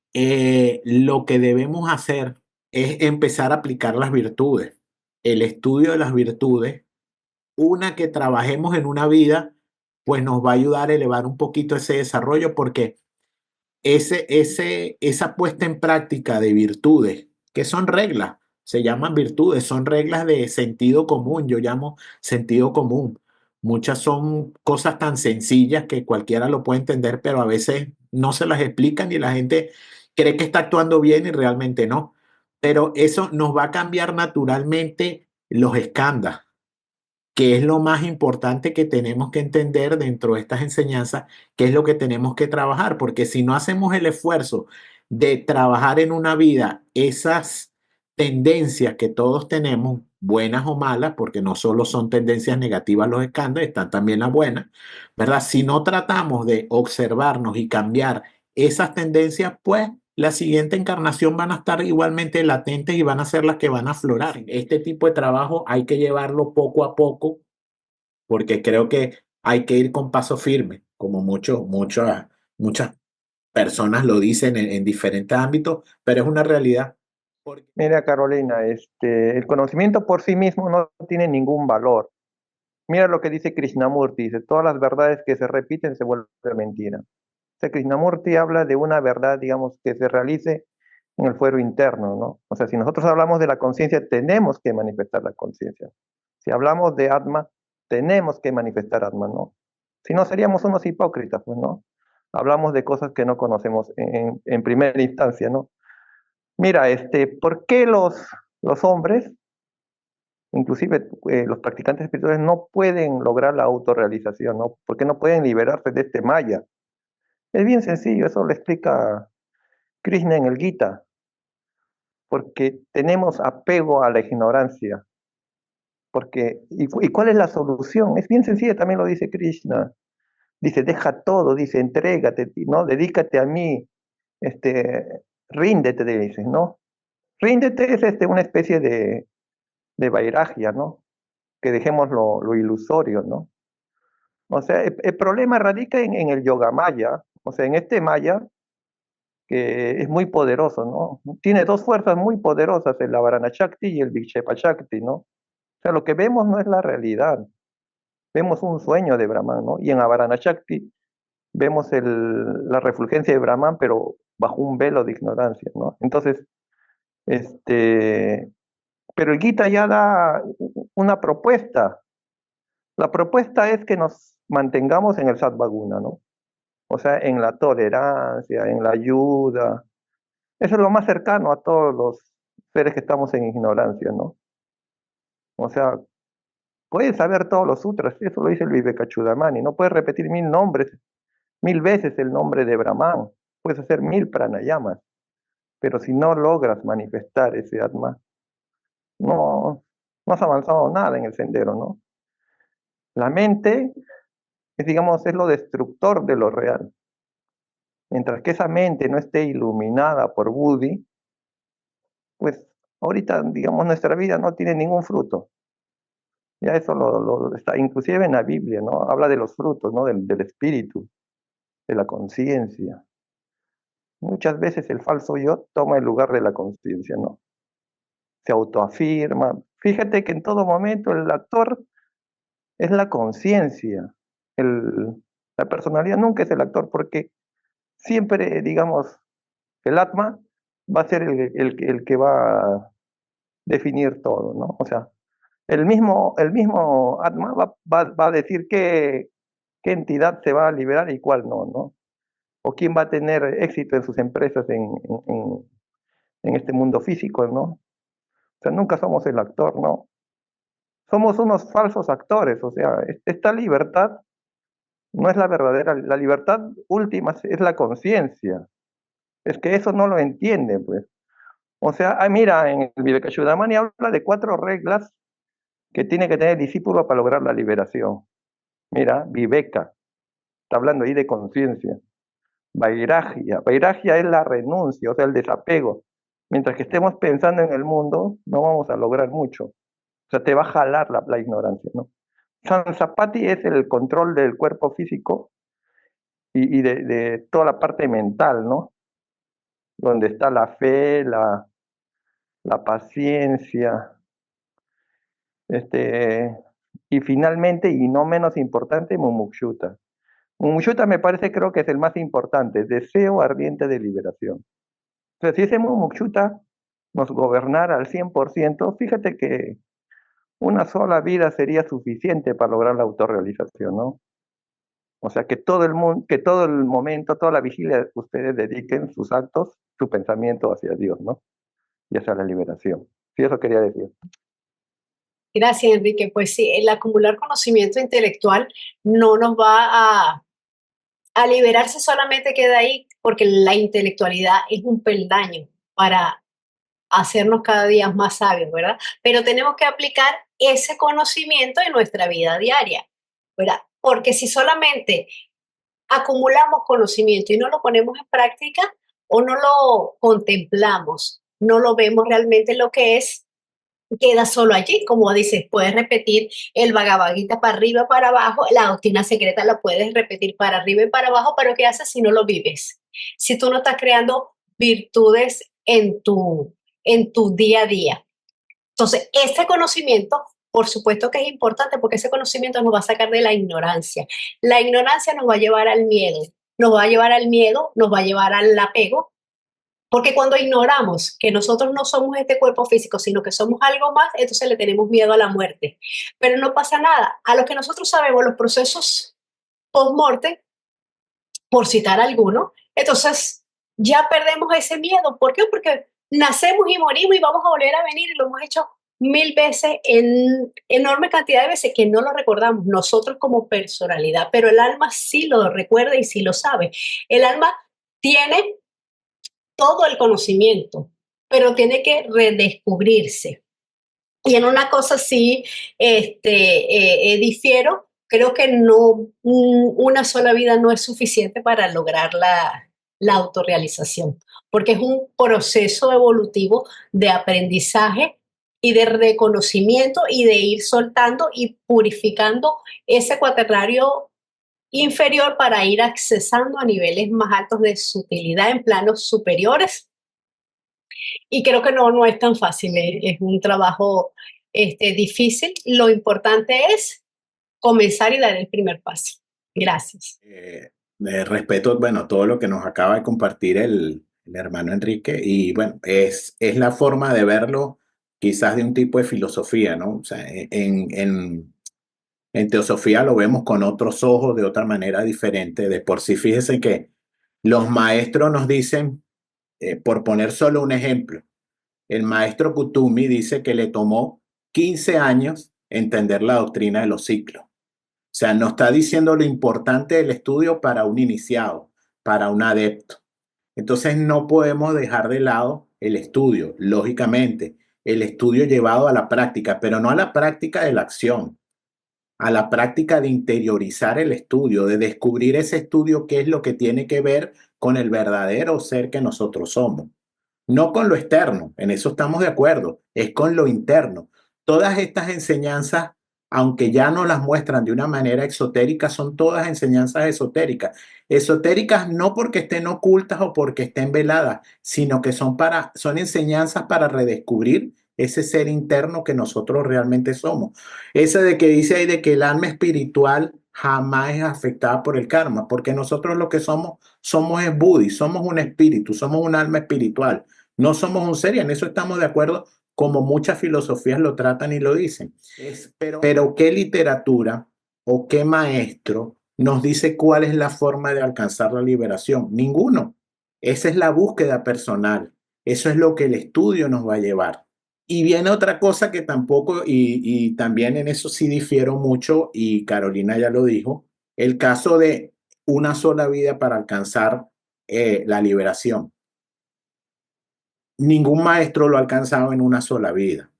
lo que debemos hacer es empezar a aplicar las virtudes, el estudio de las virtudes, una que trabajemos en una vida, pues nos va a ayudar a elevar un poquito ese desarrollo porque esa puesta en práctica de virtudes, que son reglas, se llaman virtudes, son reglas de sentido común, yo llamo sentido común. Muchas son cosas tan sencillas que cualquiera lo puede entender, pero a veces no se las explican y la gente cree que está actuando bien y realmente no. Pero eso nos va a cambiar naturalmente los escándalos, que es lo más importante que tenemos que entender dentro de estas enseñanzas, que es lo que tenemos que trabajar, porque si no hacemos el esfuerzo de trabajar en una vida esas tendencias que todos tenemos, buenas o malas, porque no solo son tendencias negativas los escándalos, están también las buenas, ¿verdad? Si no tratamos de observarnos y cambiar esas tendencias, pues la siguiente encarnación van a estar igualmente latentes y van a ser las que van a aflorar. Este tipo de trabajo hay que llevarlo poco a poco porque creo que hay que ir con paso firme, como muchas personas lo dicen en diferentes ámbitos, pero es una realidad. Mira, Carolina, el conocimiento por sí mismo no tiene ningún valor. Mira lo que dice Krishnamurti, dice, todas las verdades que se repiten se vuelven mentira. O sea, Krishnamurti habla de una verdad, digamos, que se realice en el fuero interno, ¿no? O sea, si nosotros hablamos de la conciencia, tenemos que manifestar la conciencia. Si hablamos de Atma, tenemos que manifestar Atma, ¿no? Si no, seríamos unos hipócritas, pues, ¿no? Hablamos de cosas que no conocemos en primera instancia, ¿no? Mira, ¿por qué los hombres, inclusive los practicantes espirituales, no pueden lograr la autorrealización, ¿no? ¿Por qué no pueden liberarse de este maya? Es bien sencillo, eso lo explica Krishna en el Gita, porque tenemos apego a la ignorancia. ¿Y cuál es la solución? Es bien sencilla, también lo dice Krishna. Dice, deja todo, dice, entrégate, ¿no? Dedícate a mí, ríndete, dice, ¿no? Ríndete es una especie de vairagya, ¿no? Que dejemos lo ilusorio, ¿no? O sea, el problema radica en el yoga maya, o sea, en este maya que es muy poderoso, ¿no? Tiene dos fuerzas muy poderosas, el Avarana Shakti y el Vikshepa Shakti, ¿no? O sea, lo que vemos no es la realidad, vemos un sueño de Brahman, ¿no? Y en Avarana Shakti vemos la refulgencia de Brahman, pero bajo un velo de ignorancia, ¿no? Entonces, pero el Gita ya da una propuesta. La propuesta es que nos mantengamos en el Satvaguna, ¿no? O sea, en la tolerancia, en la ayuda. Eso es lo más cercano a todos los seres que estamos en ignorancia, ¿no? O sea, puedes saber todos los sutras, eso lo dice el Vivekachudamani, no puedes repetir 1000 nombres, 1000 veces el nombre de Brahman, puedes hacer 1000 pranayamas, pero si no logras manifestar ese Atma, no has avanzado nada en el sendero, ¿no? La mente es, digamos, es lo destructor de lo real. Mientras que esa mente no esté iluminada por Buddhi, pues ahorita, digamos, nuestra vida no tiene ningún fruto. Ya eso lo está, inclusive en la Biblia, ¿no? Habla de los frutos, ¿no? Del espíritu, de la conciencia. Muchas veces el falso yo toma el lugar de la conciencia, ¿no? Se autoafirma, Fíjate que en todo momento el actor es la conciencia. La personalidad nunca es el actor, porque siempre, digamos, el Atma va a ser el que va a definir todo, ¿no? O sea, el mismo Atma va a decir qué entidad se va a liberar y cuál no, ¿no? O quién va a tener éxito en sus empresas en este mundo físico, ¿no? O sea, nunca somos el actor, ¿no? Somos unos falsos actores, o sea, esta libertad no es la verdadera, la libertad última es la conciencia. Es que eso no lo entiende, pues. O sea, mira, en el Vivekachudamani habla de 4 reglas que tiene que tener el discípulo para lograr la liberación. Mira, Viveka, está hablando ahí de conciencia. Vairagya es la renuncia, o sea, el desapego. Mientras que estemos pensando en el mundo, no vamos a lograr mucho. O sea, te va a jalar la ignorancia, ¿no? Sansapati es el control del cuerpo físico y de toda la parte mental, ¿no? Donde está la fe, la paciencia, y finalmente, y no menos importante, Mumukshuta. Mumukshuta me parece, creo que es el más importante, deseo ardiente de liberación. O sea, si ese Mumukshuta nos gobernara al 100%, fíjate que una sola vida sería suficiente para lograr la autorrealización, ¿no? O sea, que todo el mundo, que todo el momento, toda la vigilia, ustedes dediquen sus actos, su pensamiento hacia Dios, ¿no? Y hacia la liberación. Sí, eso quería decir. Gracias, Enrique. Pues sí, el acumular conocimiento intelectual no nos va a liberarse, solamente queda ahí, porque la intelectualidad es un peldaño para hacernos cada día más sabios, ¿verdad? Pero tenemos que aplicar ese conocimiento en nuestra vida diaria, ¿verdad? Porque si solamente acumulamos conocimiento y no lo ponemos en práctica o no lo contemplamos, no lo vemos realmente lo que es, queda solo allí. Como dices, puedes repetir el Bhagavad Gita para arriba, para abajo, la doctrina secreta la puedes repetir para arriba y para abajo, pero ¿qué haces si no lo vives? Si tú no estás creando virtudes en tu día a día. Entonces, ese conocimiento, por supuesto que es importante, porque ese conocimiento nos va a sacar de la ignorancia. La ignorancia nos va a llevar al miedo, nos va a llevar al miedo, nos va a llevar al apego, porque cuando ignoramos que nosotros no somos este cuerpo físico, sino que somos algo más, entonces le tenemos miedo a la muerte. Pero no pasa nada. A lo que nosotros sabemos, los procesos post-morte, por citar alguno, entonces ya perdemos ese miedo. ¿Por qué? Porque nacemos y morimos y vamos a volver a venir, y lo hemos hecho 1000 veces, en enorme cantidad de veces, que no lo recordamos nosotros como personalidad, pero el alma sí lo recuerda y sí lo sabe. El alma tiene todo el conocimiento, pero tiene que redescubrirse. Y en una cosa sí difiero. Creo que no, una sola vida no es suficiente para lograr la autorrealización, porque es un proceso evolutivo de aprendizaje y de reconocimiento y de ir soltando y purificando ese cuaternario inferior para ir accesando a niveles más altos de sutilidad en planos superiores. Y creo que no es tan fácil, es un trabajo difícil. Lo importante es comenzar y dar el primer paso. Gracias. Respeto, bueno, todo lo que nos acaba de compartir el hermano Enrique, y bueno, es la forma de verlo, quizás de un tipo de filosofía, ¿no? O sea, en teosofía lo vemos con otros ojos, de otra manera diferente. De por sí, fíjese que los maestros nos dicen, por poner solo un ejemplo, el maestro Kutumi dice que le tomó 15 años entender la doctrina de los ciclos. O sea, nos está diciendo lo importante del estudio para un iniciado, para un adepto. Entonces no podemos dejar de lado el estudio, lógicamente, el estudio llevado a la práctica, pero no a la práctica de la acción, a la práctica de interiorizar el estudio, de descubrir ese estudio, qué es lo que tiene que ver con el verdadero ser que nosotros somos. No con lo externo, en eso estamos de acuerdo, es con lo interno. Todas estas enseñanzas, aunque ya no las muestran de una manera exotérica, son todas enseñanzas esotéricas. Esotéricas no porque estén ocultas o porque estén veladas, sino que son enseñanzas para redescubrir ese ser interno que nosotros realmente somos. Ese de que dice ahí de que el alma espiritual jamás es afectada por el karma, porque nosotros lo que somos es Buddhi, somos un espíritu, somos un alma espiritual, no somos un ser, y en eso estamos de acuerdo, como muchas filosofías lo tratan y lo dicen. Pero ¿qué literatura o qué maestro nos dice cuál es la forma de alcanzar la liberación? Ninguno. Esa es la búsqueda personal. Eso es lo que el estudio nos va a llevar. Y viene otra cosa que tampoco, y también en eso sí difiero mucho, y Carolina ya lo dijo, el caso de una sola vida para alcanzar la liberación. Ningún maestro lo ha alcanzado en una sola vida.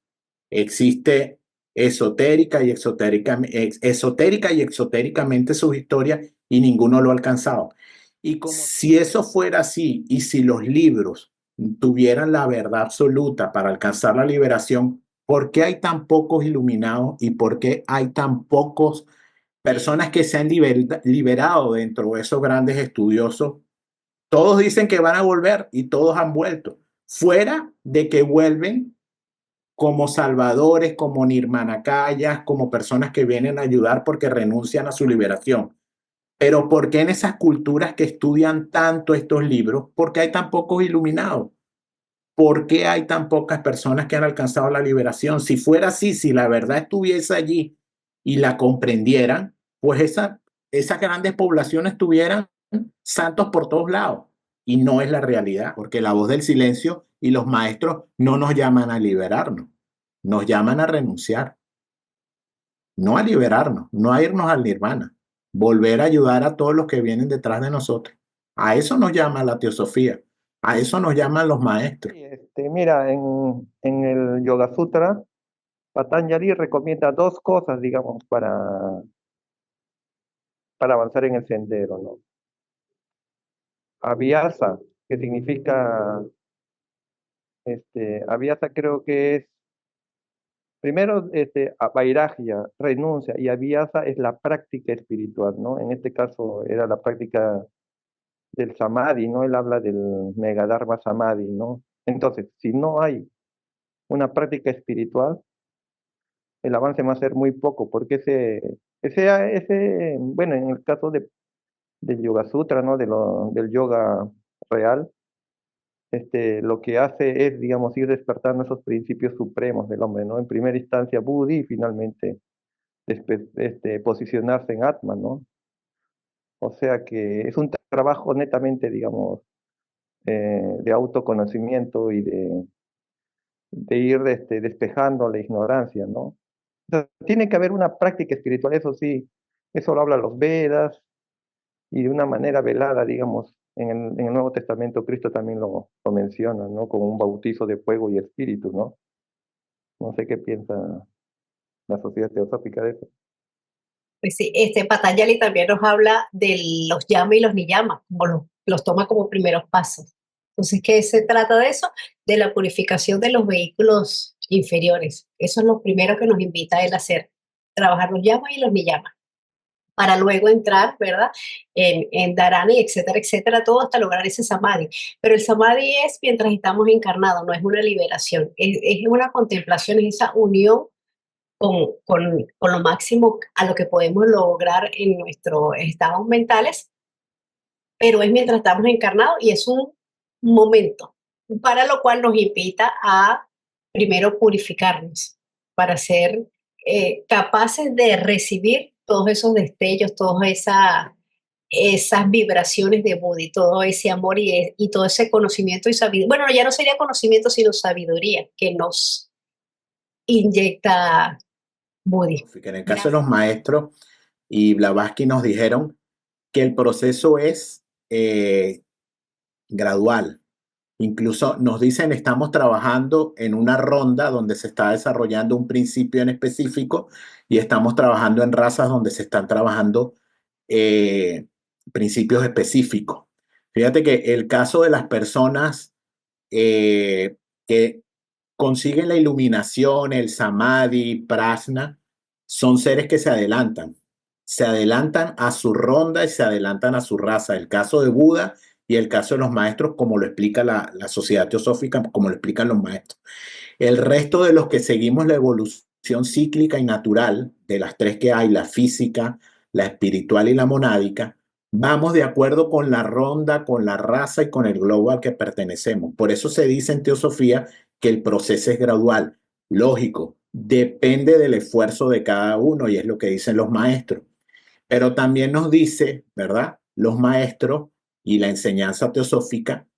Existe esotérica y exotéricamente sus historias y ninguno lo ha alcanzado. Y como si eso fuera así y si los libros tuvieran la verdad absoluta para alcanzar la liberación, ¿por qué hay tan pocos iluminados y por qué hay tan pocos personas que se han liberado dentro de esos grandes estudiosos? Todos dicen que van a volver y todos han vuelto. Fuera de que vuelven como salvadores, como nirmanakayas, como personas que vienen a ayudar porque renuncian a su liberación. Pero ¿por qué en esas culturas que estudian tanto estos libros, por qué hay tan pocos iluminados? ¿Por qué hay tan pocas personas que han alcanzado la liberación? Si fuera así, si la verdad estuviese allí y la comprendieran, pues esas grandes poblaciones tuvieran santos por todos lados. Y no es la realidad, porque la voz del silencio y los maestros no nos llaman a liberarnos, nos llaman a renunciar, no a liberarnos, no a irnos al nirvana, volver a ayudar a todos los que vienen detrás de nosotros. A eso nos llama la teosofía, a eso nos llaman los maestros. Mira, en el Yoga Sutra, Patanjali recomienda dos cosas, digamos, para avanzar en el sendero, ¿no? Abhyasa, que significa, abhyasa creo que es, primero, vairagya, renuncia, y abhyasa es la práctica espiritual, ¿no? En este caso era la práctica del samadhi, ¿no? Él habla del megadharma samadhi, ¿no? Entonces, si no hay una práctica espiritual, el avance va a ser muy poco, porque bueno, en el caso del Yoga Sutra, ¿no? Del yoga real, lo que hace es, digamos, ir despertando esos principios supremos del hombre, ¿no? En primera instancia Buddhi y finalmente después, posicionarse en Atman, ¿no? O sea que es un trabajo netamente, digamos, de autoconocimiento y de ir despejando la ignorancia, ¿no? Entonces, tiene que haber una práctica espiritual, eso sí, eso lo hablan los Vedas y de una manera velada, digamos, en el Nuevo Testamento Cristo también lo menciona, ¿no? Como un bautizo de fuego y espíritu, ¿no? No sé qué piensa la sociedad teosófica de eso. Pues sí, Patanjali también nos habla de los yama y los niyama, como los toma como primeros pasos. Entonces, ¿qué se trata de eso? De la purificación de los vehículos inferiores. Eso es lo primero que nos invita a él a hacer, trabajar los yama y los niyama, para luego entrar, ¿verdad? En dharana, etcétera, etcétera, todo hasta lograr ese samadhi. Pero el samadhi es mientras estamos encarnados, no es una liberación, es una contemplación, es esa unión con lo máximo a lo que podemos lograr en nuestros estados mentales, pero es mientras estamos encarnados y es un momento, para lo cual nos invita a primero purificarnos, para ser capaces de recibir todos esos destellos, todas esas vibraciones de Buddha, todo ese amor y todo ese conocimiento y sabiduría. Bueno, ya no sería conocimiento, sino sabiduría que nos inyecta Buddha. En el caso de los maestros y Blavatsky nos dijeron que el proceso es gradual. Incluso nos dicen, estamos trabajando en una ronda donde se está desarrollando un principio en específico y estamos trabajando en razas donde se están trabajando principios específicos. Fíjate que el caso de las personas que consiguen la iluminación, el samadhi, prasna, son seres que se adelantan a su ronda y se adelantan a su raza. El caso de Buda y el caso de los maestros, como lo explica la sociedad teosófica, como lo explican los maestros. El resto de los que seguimos la evolución cíclica y natural, de las tres que hay, la física, la espiritual y la monádica, vamos de acuerdo con la ronda, con la raza y con el globo al que pertenecemos. Por eso se dice en teosofía que el proceso es gradual, lógico, depende del esfuerzo de cada uno y es lo que dicen los maestros. Pero también nos dice, ¿verdad? Los maestros y la enseñanza teosófica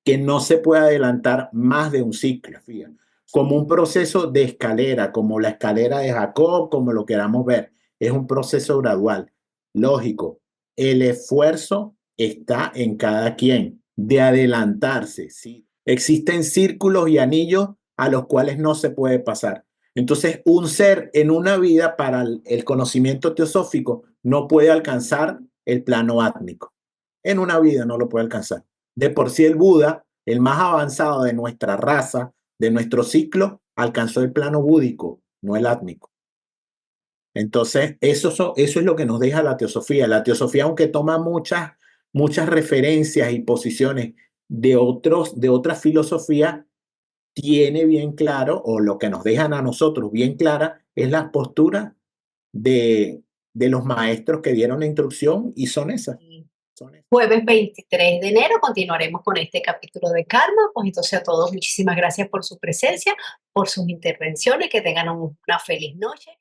que no se puede adelantar más de un ciclo, fíjate, como un proceso de escalera, como la escalera de Jacob, como lo queramos ver. Es un proceso gradual, lógico. El esfuerzo está en cada quien de adelantarse, ¿sí? Existen círculos y anillos a los cuales no se puede pasar. Entonces, un ser en una vida para el conocimiento teosófico no puede alcanzar el plano átmico. En una vida no lo puede alcanzar. De por sí el Buda, el más avanzado de nuestra raza, de nuestro ciclo, alcanzó el plano búdico, no el átmico. Entonces, eso es lo que nos deja la teosofía. La teosofía, aunque toma muchas referencias y posiciones de otras filosofías, tiene bien claro, o lo que nos dejan a nosotros bien clara, es la postura de los maestros que dieron la instrucción y son esas. Jueves 23 de enero continuaremos con este capítulo de Karma. Pues entonces a todos muchísimas gracias por su presencia, por sus intervenciones, que tengan una feliz noche.